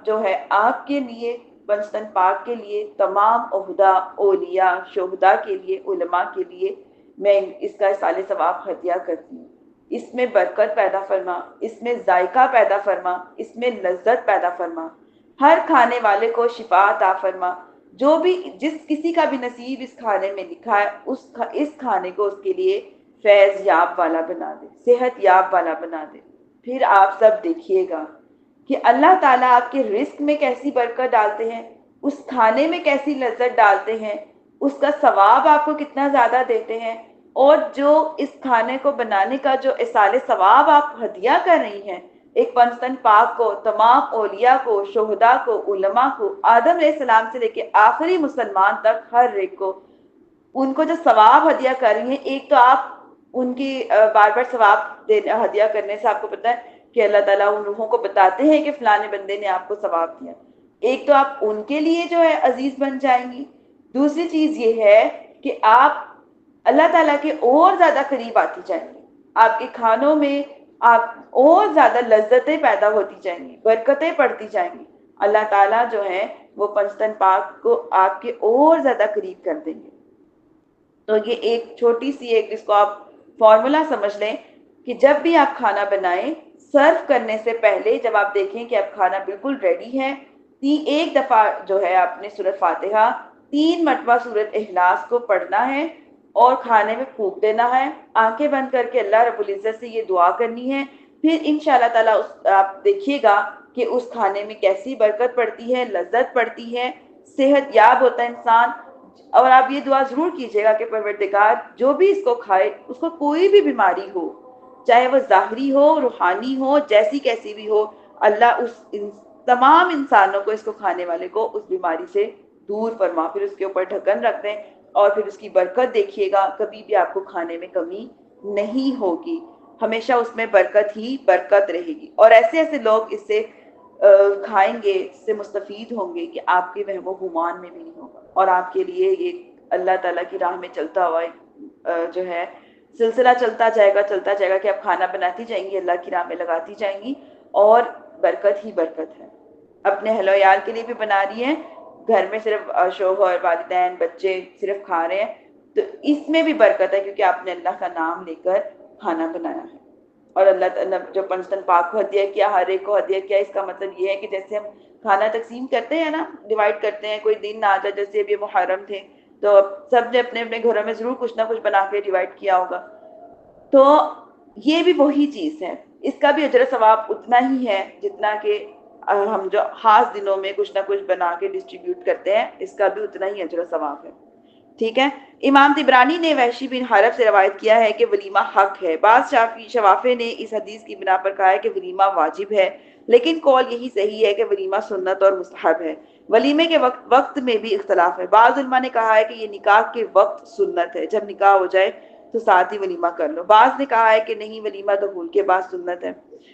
جو ہے آپ کے لیے، بنسطن پاک کے لیے، تمام عہدہ، اولیاء، شہداء کے لیے، علماء کے لیے میں اس کا اصال ثواب ہدیہ کرتی ہوں۔ اس میں برکت پیدا فرما، اس میں ذائقہ پیدا فرما، اس میں لذت پیدا فرما، ہر کھانے والے کو شفا عطا فرما، جو بھی جس کسی کا بھی نصیب اس کھانے میں لکھا ہے، اس کھانے کو اس کے لیے فیض یاب والا بنا دے، صحت یاب والا بنا دے۔ پھر آپ سب دیکھیے گا کہ اللہ تعالیٰ آپ کے رزق میں کیسی برکت ڈالتے ہیں، اس کھانے میں کیسی لذت ڈالتے ہیں، اس کا ثواب آپ کو کتنا زیادہ دیتے ہیں، اور جو اس کھانے کو بنانے کا جو اصال ثواب آپ ہدیہ کر رہی ہیں ایک پنستن پاک کو، تمام اولیاء کو، شہداء کو، علماء کو، آدم علیہ السلام سے لے کے آخری مسلمان تک ہر ایک کو، ان کو جو ثواب ہدیہ کر رہی ہیں، ایک تو آپ ان کی بار بار ثواب ہدیہ کرنے سے آپ کو پتہ ہے کہ اللہ تعالیٰ ان روحوں کو بتاتے ہیں کہ فلانے بندے نے آپ کو ثواب دیا، ایک تو آپ ان کے لیے جو ہے عزیز بن جائیں گی، دوسری چیز یہ ہے کہ آپ اللہ تعالیٰ کے اور زیادہ قریب آتی جائیں گی، آپ کے کھانوں میں آپ اور زیادہ لذتیں پیدا ہوتی جائیں گی، برکتیں پڑتی جائیں گی، اللہ تعالیٰ جو ہے وہ پنجتن پاک کو آپ کے اور زیادہ قریب کر دیں گے۔ تو یہ ایک چھوٹی سی ایک اس کو آپ فارمولا سمجھ لیں کہ جب بھی آپ کھانا بنائیں، سرو کرنے سے پہلے جب آپ دیکھیں کہ اب کھانا بالکل ریڈی ہے، ایک دفعہ جو ہے آپ نے سورۃ فاتحہ، 3 مرتبہ سورۃ اخلاص کو پڑھنا ہے، اور کھانے میں پھونک دینا ہے، آنکھیں بند کر کے اللہ رب العزت سے یہ دعا کرنی ہے۔ پھر انشاءاللہ تعالیٰ آپ دیکھیے گا کہ اس کھانے میں کیسی برکت پڑتی ہے، لذت پڑتی ہے، صحت یاب ہوتا ہے انسان۔ اور آپ یہ دعا ضرور کیجیے گا کہ پروردگار، جو بھی اس کو کھائے، اس کو کوئی بھی بیماری ہو، چاہے وہ ظاہری ہو، روحانی ہو، جیسی کیسی بھی ہو، اللہ تمام انسانوں کو، اس کو کھانے والے کو، اس بیماری سے دور فرما۔ پھر اس کے اوپر ڈھکن رکھ دیں اور پھر اس کی برکت دیکھیے گا، کبھی بھی آپ کو کھانے میں کمی نہیں ہوگی، ہمیشہ اس میں برکت ہی برکت رہے گی، اور ایسے ایسے لوگ اس سے کھائیں گے، اس سے مستفید ہوں گے کہ آپ کے وہم و گمان میں بھی نہیں ہوگا، اور آپ کے لیے یہ اللہ تعالیٰ کی راہ میں چلتا ہوا جو ہے سلسلہ چلتا جائے گا کہ آپ کھانا بناتی جائیں گی، اللہ کی راہ میں لگاتی جائیں گی، اور برکت ہی برکت ہے۔ اپنے اہل و عیال کے لیے بھی بنا رہی ہیں، گھر میں صرف شوہر، والدین، بچے صرف کھا رہے ہیں، تو اس میں بھی برکت ہے، کیونکہ آپ نے اللہ کا نام لے کر کھانا بنایا ہے۔ اور اللہ تعالیٰ نے جو پنجتن پاک کو ہدیہ کیا، ہر ایک کو ہدیہ کیا، اس کا مطلب یہ ہے کہ جیسے ہم کھانا تقسیم کرتے ہیں نا، ڈیوائڈ کرتے ہیں، کوئی دن آ جائے، جیسے ابھی محرم تھے تو سب نے اپنے اپنے گھروں میں ضرور کچھ نہ کچھ بنا کے ڈیوائڈ کیا ہوگا، تو یہ بھی وہی چیز ہے، اس کا بھی اجر و ثواب اتنا ہی ہے جتنا کہ ہم جو خاص دنوں میں کچھ نہ کچھ بنا کے ڈسٹریبیوٹ کرتے ہیں، اس کا بھی اتنا ہی اجر و ثواب ہے۔ ٹھیک ہے۔ امام طبرانی نے وحشی بن حرب سے روایت کیا ہے کہ ولیمہ حق ہے۔ بعض شوافے نے اس حدیث کی بنا پر کہا ہے کہ ولیمہ واجب ہے، لیکن قول یہی صحیح ہے کہ ولیمہ سنت اور مستحب ہے۔ ولیمے کے وقت میں بھی اختلاف ہے، بعض علماء نے کہا ہے کہ یہ نکاح کے وقت سنت ہے، جب نکاح ہو جائے تو ساتھ ہی ولیمہ کر لو، بعض نے کہا ہے کہ نہیں، ولیمہ دخول کے بعد سنت ہے۔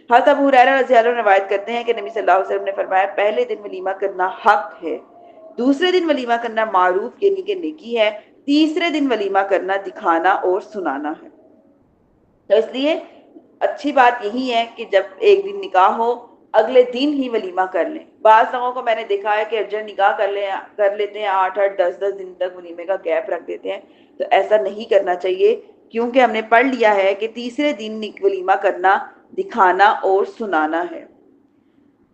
حضرت ابو ہریرہ رضی اللہ عنہ روایت کرتے ہیں کہ نبی صلی اللہ علیہ وسلم نے فرمایا پہلے دن ولیمہ کرنا حق ہے، دوسرے دن ولیمہ کرنا معروف یعنی کہ نیکی ہے، تیسرے دن ولیمہ کرنا دکھانا اور سنانا ہے۔ تو اس لیے اچھی بات یہی ہے کہ جب ایک دن نکاح ہو اگلے دن ہی ولیمہ کر لیں۔ بعض لوگوں کو میں نے دیکھا ہے کہ ارجنٹ نکاح کر لیتے ہیں، 8 دن تک ولیمے کا گیپ رکھ دیتے ہیں، تو ایسا نہیں کرنا چاہیے، کیونکہ ہم نے پڑھ لیا ہے کہ تیسرے دن ولیمہ کرنا دکھانا اور سنانا ہے۔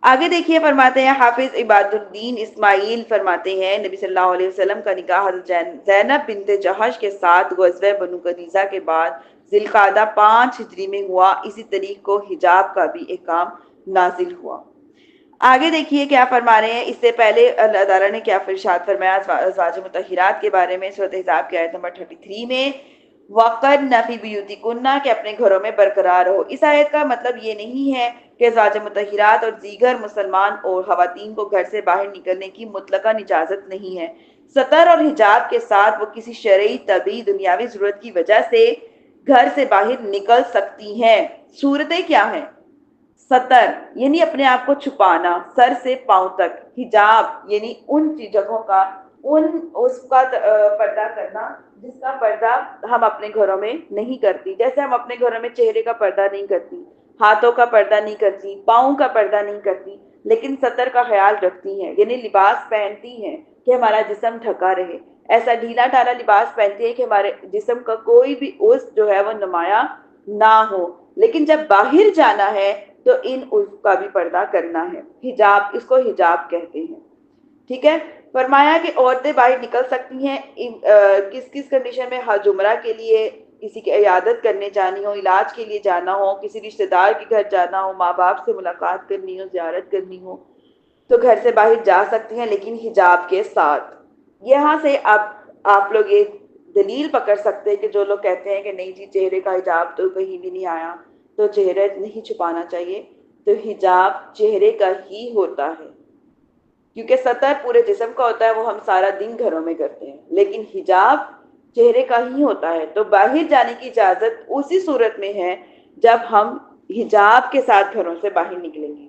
آگے دیکھیے، فرماتے ہیں حافظ عباد الدین اسماعیل فرماتے ہیں نبی صلی اللہ علیہ وسلم کا نکاح حضرت زینب بنت جہش کے ساتھ غزوہ بنو قریظہ کے بعد ذی القعدہ 5 ہجری میں ہوا، اسی تاریخ کو حجاب کا بھی احکام نازل ہوا۔ آگے دیکھیے کیا فرما رہے ہیں، اس سے پہلے اللہ تعالیٰ نے کیا ارشاد فرمایا ازواج مطہرات کے بارے میں سورۃ احزاب کی آیت نمبر 33 میں، وَقَرْنَ فِي بُيُوتِكُنَّ کہ اپنے گھروں میں برقرار رہو۔ اس آیت کا مطلب یہ نہیں ہے کہ ازواج مطہرات اور دیگر مسلمان اور خواتین کو گھر سے باہر نکلنے کی مطلقاً اجازت نہیں ہے۔ ستر اور حجاب کے ساتھ وہ کسی شرعی، طبی، دنیاوی ضرورت کی وجہ سے گھر سے باہر نکل سکتی ہیں۔ صورتیں کیا ہیں؟ ستر یعنی اپنے آپ کو چھپانا سر سے پاؤں تک، حجاب یعنی ان جگہوں کا اس کا پردہ کرنا جس کا پردہ ہم اپنے گھروں میں نہیں کرتی، جیسے ہم اپنے گھروں میں چہرے کا پردہ نہیں کرتی، ہاتھوں کا پردہ نہیں کرتی، پاؤں کا پردہ نہیں کرتی، لیکن ستر کا خیال رکھتی ہیں، یعنی لباس پہنتی ہیں کہ ہمارا جسم ڈھکا رہے، ایسا ڈھیلا ڈھالا لباس پہنتی ہے کہ ہمارے جسم کا کوئی بھی عضو جو ہے وہ نمایاں نہ ہو، لیکن جب باہر جانا ہے تو ان عضو کا بھی پردہ کرنا ہے، حجاب، اس کو حجاب کہتے ہیں۔ ٹھیک ہے۔ فرمایا کہ عورتیں باہر نکل سکتی ہیں کس کس کنڈیشن میں؟ حج عمرہ کے لیے، کسی کی عیادت کرنے جانی ہو، علاج کے لیے جانا ہو، کسی رشتہ دار کے گھر جانا ہو، ماں باپ سے ملاقات کرنی ہو، زیارت کرنی ہو، تو گھر سے باہر جا سکتی ہیں، لیکن حجاب کے ساتھ۔ یہاں سے اب آپ لوگ یہ دلیل پکڑ سکتے ہیں کہ جو لوگ کہتے ہیں کہ نہیں جی چہرے کا حجاب تو کہیں بھی نہیں آیا، تو چہرہ نہیں چھپانا چاہیے، تو حجاب چہرے کا ہی ہوتا ہے، کیونکہ ستر پورے جسم کا ہوتا ہے، وہ ہم سارا دن گھروں میں کرتے ہیں، لیکن حجاب چہرے کا ہی ہوتا ہے۔ تو باہر جانے کی اجازت اسی صورت میں ہے جب ہم حجاب کے ساتھ گھروں سے باہر نکلیں گے۔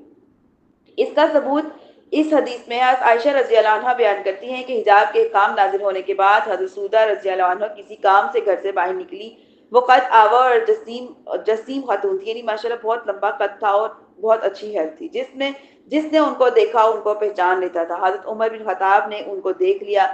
اس کا ثبوت اس حدیث میں عائشہ رضی اللہ عنہ بیان کرتی ہیں کہ حجاب کے احکام نازل ہونے کے بعد حضرت سودہ رضی اللہ عنہ کسی کام سے گھر سے باہر نکلی، وہ قد آوا اور جسیم خاتون تھی، یعنی ماشاءاللہ بہت لمبا قد تھا اور بہت اچھی ہیلتھ تھی، جس نے ان کو دیکھا ان کو پہچان لیتا تھا۔ حضرت عمر بن خطاب نے ان کو دیکھ لیا،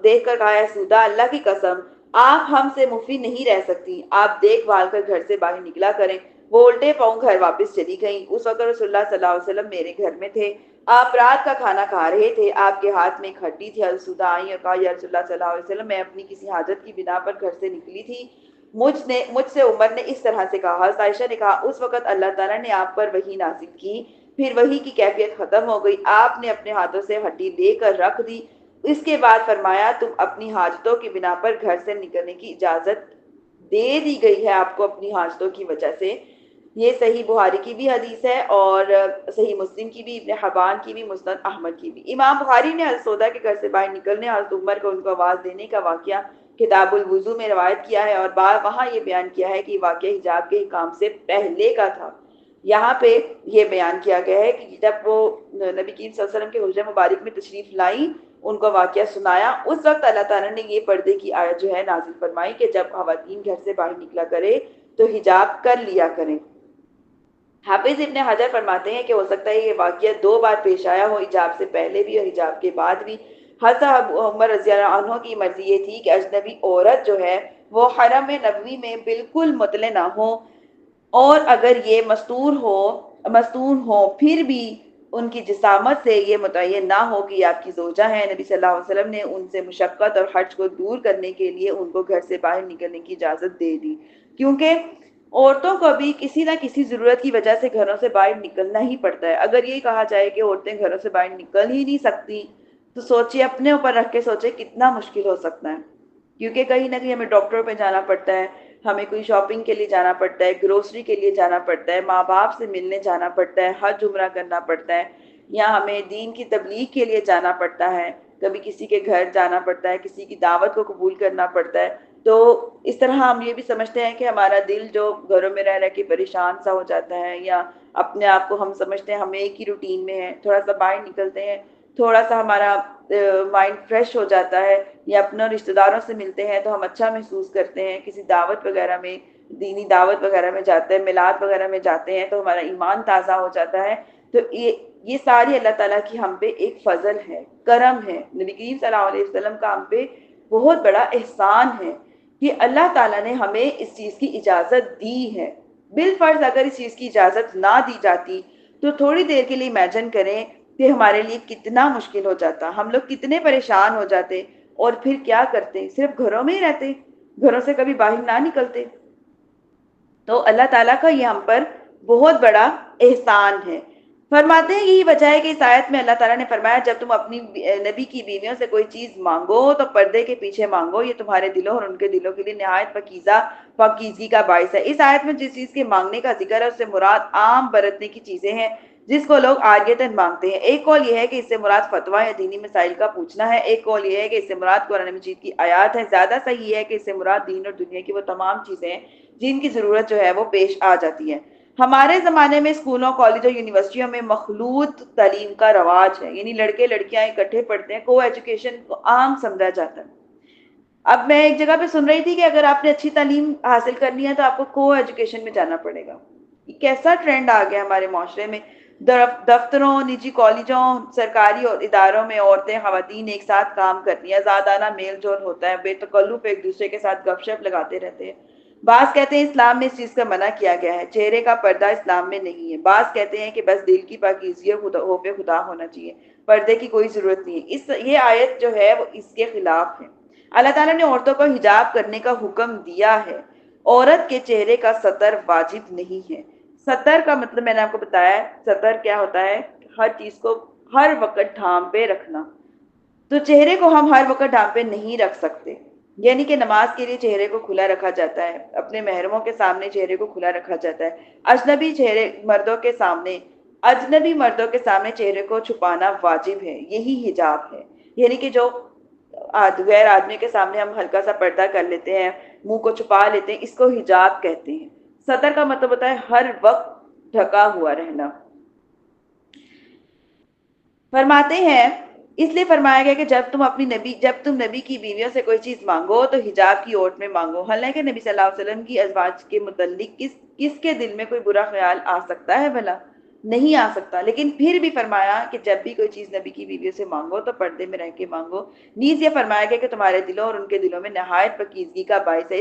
دیکھ کر کہا، اے سودہ، اللہ کی قسم آپ ہم سے مفی نہیں رہ سکتی، آپ دیکھ بھال کر گھر سے باہر نکلا کریں۔ وہ الٹے پاؤں گھر واپس چلی گئیں۔ اس وقت رسول اللہ صلی اللہ علیہ وسلم میرے گھر میں تھے، آپ رات کا کھانا کھا رہے تھے، آپ کے ہاتھ میں ایک ہڈی تھی۔ حضرت سودہ آئیں اور کہا، یا رسول اللہ صلی اللہ علیہ وسلم، میں اپنی کسی حاجت کی بنا پر گھر سے نکلی تھی، مجھ سے عمر نے اس طرح سے کہا۔ حضرت عائشہ نے کہا، اس وقت اللہ تعالیٰ نے آپ پر وحی نازل کی، پھر وحی کی کیفیت ختم ہو گئی، آپ نے اپنے ہاتھوں سے ہڈی لے کر رکھ دی، اس کے بعد فرمایا تم اپنی حاجتوں کی بنا پر گھر سے نکلنے کی اجازت دے دی گئی ہے آپ کو اپنی حاجتوں کی وجہ سے۔ یہ صحیح بخاری کی بھی حدیث ہے اور صحیح مسلم کی بھی، ابن حبان کی بھی، مسند احمد کی بھی۔ امام بخاری نے حضرت سودا کے گھر سے باہر نکلنے، حضرت عمر کو ان کو آواز دینے کا واقعہ کتاب الوضو میں روایت کیا ہے، اور وہاں یہ بیان کیا ہے کہ یہ واقعہ حجاب کے حکام سے پہلے کا تھا۔ یہاں پہ یہ بیان کیا گیا ہے کہ جب وہ نبی کریم صلی اللہ علیہ وسلم کے حجرہ مبارک میں تشریف لائیں، ان کو واقعہ سنایا، اس وقت اللہ تعالیٰ نے یہ پردے کی آیت جو ہے نازل فرمائی کہ جب خواتین گھر سے باہر نکلا کرے تو حجاب کر لیا کریں۔ حافظ ابن حجر فرماتے ہیں کہ ہو سکتا ہے یہ واقعہ 2 بار پیش آیا ہو، حجاب سے پہلے بھی اور حجاب کے بعد بھی۔ حضرت ابو عمر رضی اللہ عنہ کی مرضی یہ تھی کہ اجنبی عورت جو ہے وہ حرم نبوی میں بالکل مطلع نہ ہو، اور اگر یہ مستور ہو پھر بھی ان کی جسامت سے یہ متعین نہ ہو کہ یہ آپ کی زوجہ ہیں۔ نبی صلی اللہ علیہ وسلم نے ان سے مشقت اور حرج کو دور کرنے کے لیے ان کو گھر سے باہر نکلنے کی اجازت دے دی، کیونکہ عورتوں کو بھی کسی نہ کسی ضرورت کی وجہ سے گھروں سے باہر نکلنا ہی پڑتا ہے۔ اگر یہ کہا جائے کہ عورتیں گھروں سے باہر نکل ہی نہیں سکتی تو سوچئے، اپنے اوپر رکھ کے سوچئے کتنا مشکل ہو سکتا ہے، کیونکہ کہیں نہ کہیں ہمیں ڈاکٹر پہ جانا پڑتا ہے، ہمیں کوئی شاپنگ کے لیے جانا پڑتا ہے، گروسری کے لیے جانا پڑتا ہے، ماں باپ سے ملنے جانا پڑتا ہے، حج عمرہ کرنا پڑتا ہے، یا ہمیں دین کی تبلیغ کے لیے جانا پڑتا ہے، کبھی کسی کے گھر جانا پڑتا ہے، کسی کی دعوت کو قبول کرنا پڑتا ہے۔ تو اس طرح ہم یہ بھی سمجھتے ہیں کہ ہمارا دل جو گھروں میں رہ رہ کے پریشان سا ہو جاتا ہے، یا اپنے آپ کو ہم سمجھتے ہیں ہم ایک ہی روٹین میں ہیں، تھوڑا سا باہر نکلتے ہیں، تھوڑا سا ہمارا مائنڈ فریش ہو جاتا ہے، یا اپنے رشتہ داروں سے ملتے ہیں تو ہم اچھا محسوس کرتے ہیں، کسی دعوت وغیرہ میں، دینی دعوت وغیرہ میں جاتے ہیں، میلاد وغیرہ میں جاتے ہیں تو ہمارا ایمان تازہ ہو جاتا ہے۔ تو یہ ساری اللہ تعالیٰ کی ہم پہ ایک فضل ہے، کرم ہے، نبی کریم صلی اللہ علیہ وسلم کا ہم پہ بہت بڑا احسان ہے کہ اللہ تعالیٰ نے ہمیں اس چیز کی اجازت دی ہے۔ بالفرض اگر اس چیز کی اجازت نہ دی جاتی تو تھوڑی دیر کے لیے امیجن کریں کہ ہمارے لیے کتنا مشکل ہو جاتا، ہم لوگ کتنے پریشان ہو جاتے، اور پھر کیا کرتے، صرف گھروں میں ہی رہتے، گھروں سے کبھی باہر نہ نکلتے۔ تو اللہ تعالیٰ کا یہ ہم پر بہت بڑا احسان ہے۔ فرماتے ہیں یہی وجہ ہے کہ اس آیت میں اللہ تعالیٰ نے فرمایا جب تم اپنی نبی کی بیویوں سے کوئی چیز مانگو تو پردے کے پیچھے مانگو، یہ تمہارے دلوں اور ان کے دلوں کے لیے نہایت پاکیزگی کا باعث ہے۔ اس آیت میں جس چیز کے مانگنے کا ذکر ہے اس سے مراد عام برتنے کی چیزیں ہیں جس کو لوگ عاریتاً مانگتے ہیں۔ ایک قول یہ ہے کہ اس سے مراد فتویٰ یا دینی مسائل کا پوچھنا ہے، ایک قول یہ ہے کہ اس سے مراد قرآن مجید کی آیات ہے۔ زیادہ صحیح ہے کہ اس سے مراد دین اور دنیا کی وہ تمام چیزیں ہیں جن کی ضرورت جو ہے وہ پیش آ جاتی ہے۔ ہمارے زمانے میں اسکولوں، کالجوں، یونیورسٹیوں میں مخلوط تعلیم کا رواج ہے، یعنی لڑکے لڑکیاں اکٹھے پڑھتے ہیں، کو ایجوکیشن کو عام سمجھا جاتا ہے۔ اب میں ایک جگہ پہ سن رہی تھی کہ اگر آپ نے اچھی تعلیم حاصل کرنی ہے تو آپ کو ایجوکیشن میں جانا پڑے گا۔ یہ کیسا ٹرینڈ آ گیا ہمارے معاشرے میں، دفتروں، نجی کالجوں، سرکاری اور اداروں میں عورتیں خواتین ایک ساتھ کام کرتی ہیں، آزادانہ میل جول ہوتا ہے، بے تکلف ایک دوسرے کے ساتھ گپ شپ لگاتے رہتے ہیں۔ بعض کہتے ہیں اسلام میں اس چیز کا منع کیا گیا ہے، چہرے کا پردہ اسلام میں نہیں ہے۔ بعض کہتے ہیں کہ بس دل کی پاکیزگی اور خوف خدا ہونا چاہیے، پردے کی کوئی ضرورت نہیں ہے۔ یہ آیت جو ہے وہ اس کے خلاف ہے۔ اللہ تعالیٰ نے عورتوں کو حجاب کرنے کا حکم دیا ہے، عورت کے چہرے کا ستر واجب نہیں ہے۔ ستر کا مطلب میں نے آپ کو بتایا، ستر کیا ہوتا ہے، ہر چیز کو ہر وقت ڈھانپے رکھنا۔ تو چہرے کو ہم ہر وقت ڈھانپے نہیں رکھ سکتے، یعنی کہ نماز کے لیے چہرے کو کھلا رکھا جاتا ہے، اپنے محرموں کے سامنے چہرے کو کھلا رکھا جاتا ہے، اجنبی مردوں کے سامنے چہرے کو چھپانا واجب ہے، یہی حجاب ہے۔ یعنی کہ جو غیر آدمی کے سامنے ہم ہلکا سا پردہ کر لیتے ہیں، منہ کو چھپا لیتے ہیں، اس کو حجاب کہتے ہیں۔ ستر کا مطلب ہوتا ہے ہر وقت ڈھکا ہوا رہنا۔ فرماتے ہیں اس لیے فرمایا گیا کہ جب تم نبی کی بیویوں سے کوئی چیز مانگو تو حجاب کی اوٹ میں مانگو۔ حالانکہ نبی صلی اللہ علیہ وسلم کی ازواج کے متعلق کس کے دل میں کوئی برا خیال آ سکتا ہے بھلا؟ نہیں آ سکتا، لیکن پھر بھی فرمایا کہ جب بھی کوئی چیز نبی کی بیویوں سے مانگو تو پردے میں رہ کے مانگو۔ نیز یہ فرمایا گیا کہ تمہارے دلوں اور ان کے دلوں میں نہایت پاکیزگی کا باعث ہے۔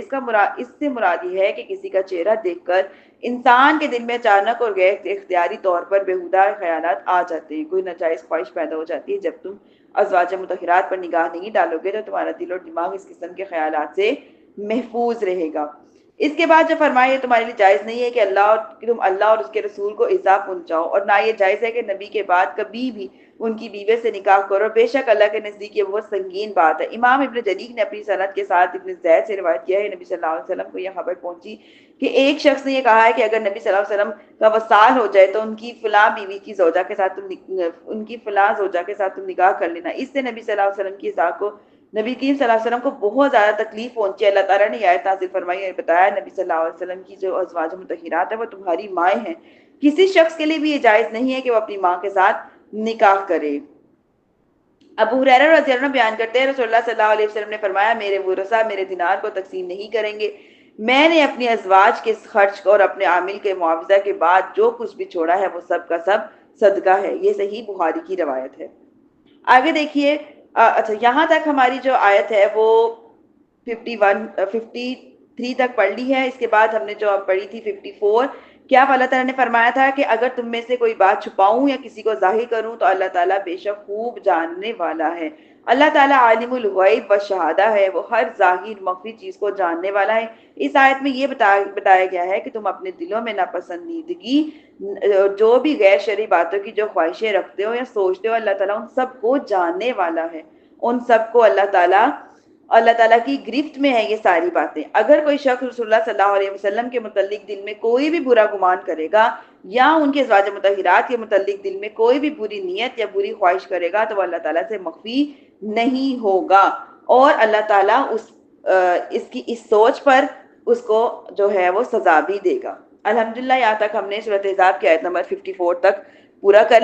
اس سے مراد یہ ہے کہ کسی کا چہرہ دیکھ کر انسان کے دل میں اچانک اور غیر اختیاری طور پر بےہودہ خیالات آ جاتے ہیں، کوئی ناجائز خواہش پیدا ہو جاتی ہے۔ جب تم ازواج مطہرات پر نگاہ نہیں ڈالو گے تو تمہارا دل اور دماغ اس قسم کے خیالات سے محفوظ رہے گا۔ اس کے بعد جو فرمایا یہ تمہارے لیے جائز نہیں ہے کہ تم اللہ اور اس کے رسول کو ایذا پہنچاؤ، اور نہ یہ جائز ہے کہ نبی کے بعد کبھی بھی ان کی بیوی سے نکاح کرو، بے شک اللہ کے نزدیک یہ بہت سنگین بات ہے۔ امام ابن جریر نے اپنی سند کے ساتھ ابن زید سے روایت کیا ہے، نبی صلی اللہ علیہ وسلم کو یہ خبر پہنچی کہ ایک شخص نے یہ کہا ہے کہ اگر نبی صلی اللہ علیہ وسلم کا وصال ہو جائے تو ان کی فلاں بیوی کی زوجہ کے ساتھ تم نکاح کر لینا۔ اس سے نبی صلی اللہ علیہ وسلم کی ذات کو نبی کریم صلی اللہ علیہ وسلم کو بہت زیادہ تکلیف پہنچی۔ اللہ تعالیٰ نے یہ آیت نازل فرمائی اور بتایا نبی صلی اللہ علیہ وسلم کی جو ازواج مطہرات ہیں وہ تمہاری مائیں ہیں، کسی شخص کے لیے بھی یہ جائز نہیں ہے کہ وہ اپنی ماں کے ساتھ نکاح کرے۔ ابو ہریرہ رضی اللہ عنہ بیان کرتے ہیں رسول اللہ صلی اللہ علیہ وسلم نے فرمایا میرے ورثہ میرے دینار کو تقسیم نہیں کریں گے، میں نے اپنی ازواج کے خرچ اور اپنے عامل کے معاوضہ کے بعد جو کچھ بھی چھوڑا ہے وہ سب کا سب صدقہ ہے۔ یہ صحیح بخاری کی روایت ہے۔ آگے دیکھیے اچھا، یہاں تک ہماری جو آیت ہے وہ 53 تک پڑھ لی ہے. اس کے بعد ہم نے جو اب پڑھی تھی 54. کیا اب اللہ تعالیٰ نے فرمایا تھا کہ اگر تم میں سے کوئی بات چھپاؤں یا کسی کو ظاہر کروں تو اللہ تعالیٰ بے شک خوب جاننے والا ہے. اللہ تعالیٰ عالم الغیب و شہادہ ہے، وہ ہر ظاہر مخفی چیز کو جاننے والا ہے. اس آیت میں یہ بتایا گیا ہے کہ تم اپنے دلوں میں ناپسندیدگی، جو بھی غیر شرعی باتوں کی جو خواہشیں رکھتے ہو یا سوچتے ہو، اللہ تعالیٰ ان سب کو جاننے والا ہے. ان سب کو اللہ تعالیٰ کی گرفت میں ہے یہ ساری باتیں. اگر کوئی شخص رسول اللہ صلی اللہ علیہ وسلم کے متعلق دل میں کوئی بھی برا گمان کرے گا یا ان کے ازواج مطہرات کے متعلق دل میں کوئی بھی بری نیت یا بری خواہش کرے گا تو وہ اللہ تعالیٰ سے مخفی نہیں ہوگا، اور اللہ تعالیٰ اس کی اس سوچ پر اس کو جو ہے وہ سزا بھی دے گا. الحمدللہ یہاں تک ہم نے سورۃ احزاب کی آیت نمبر 54 تک پورا کر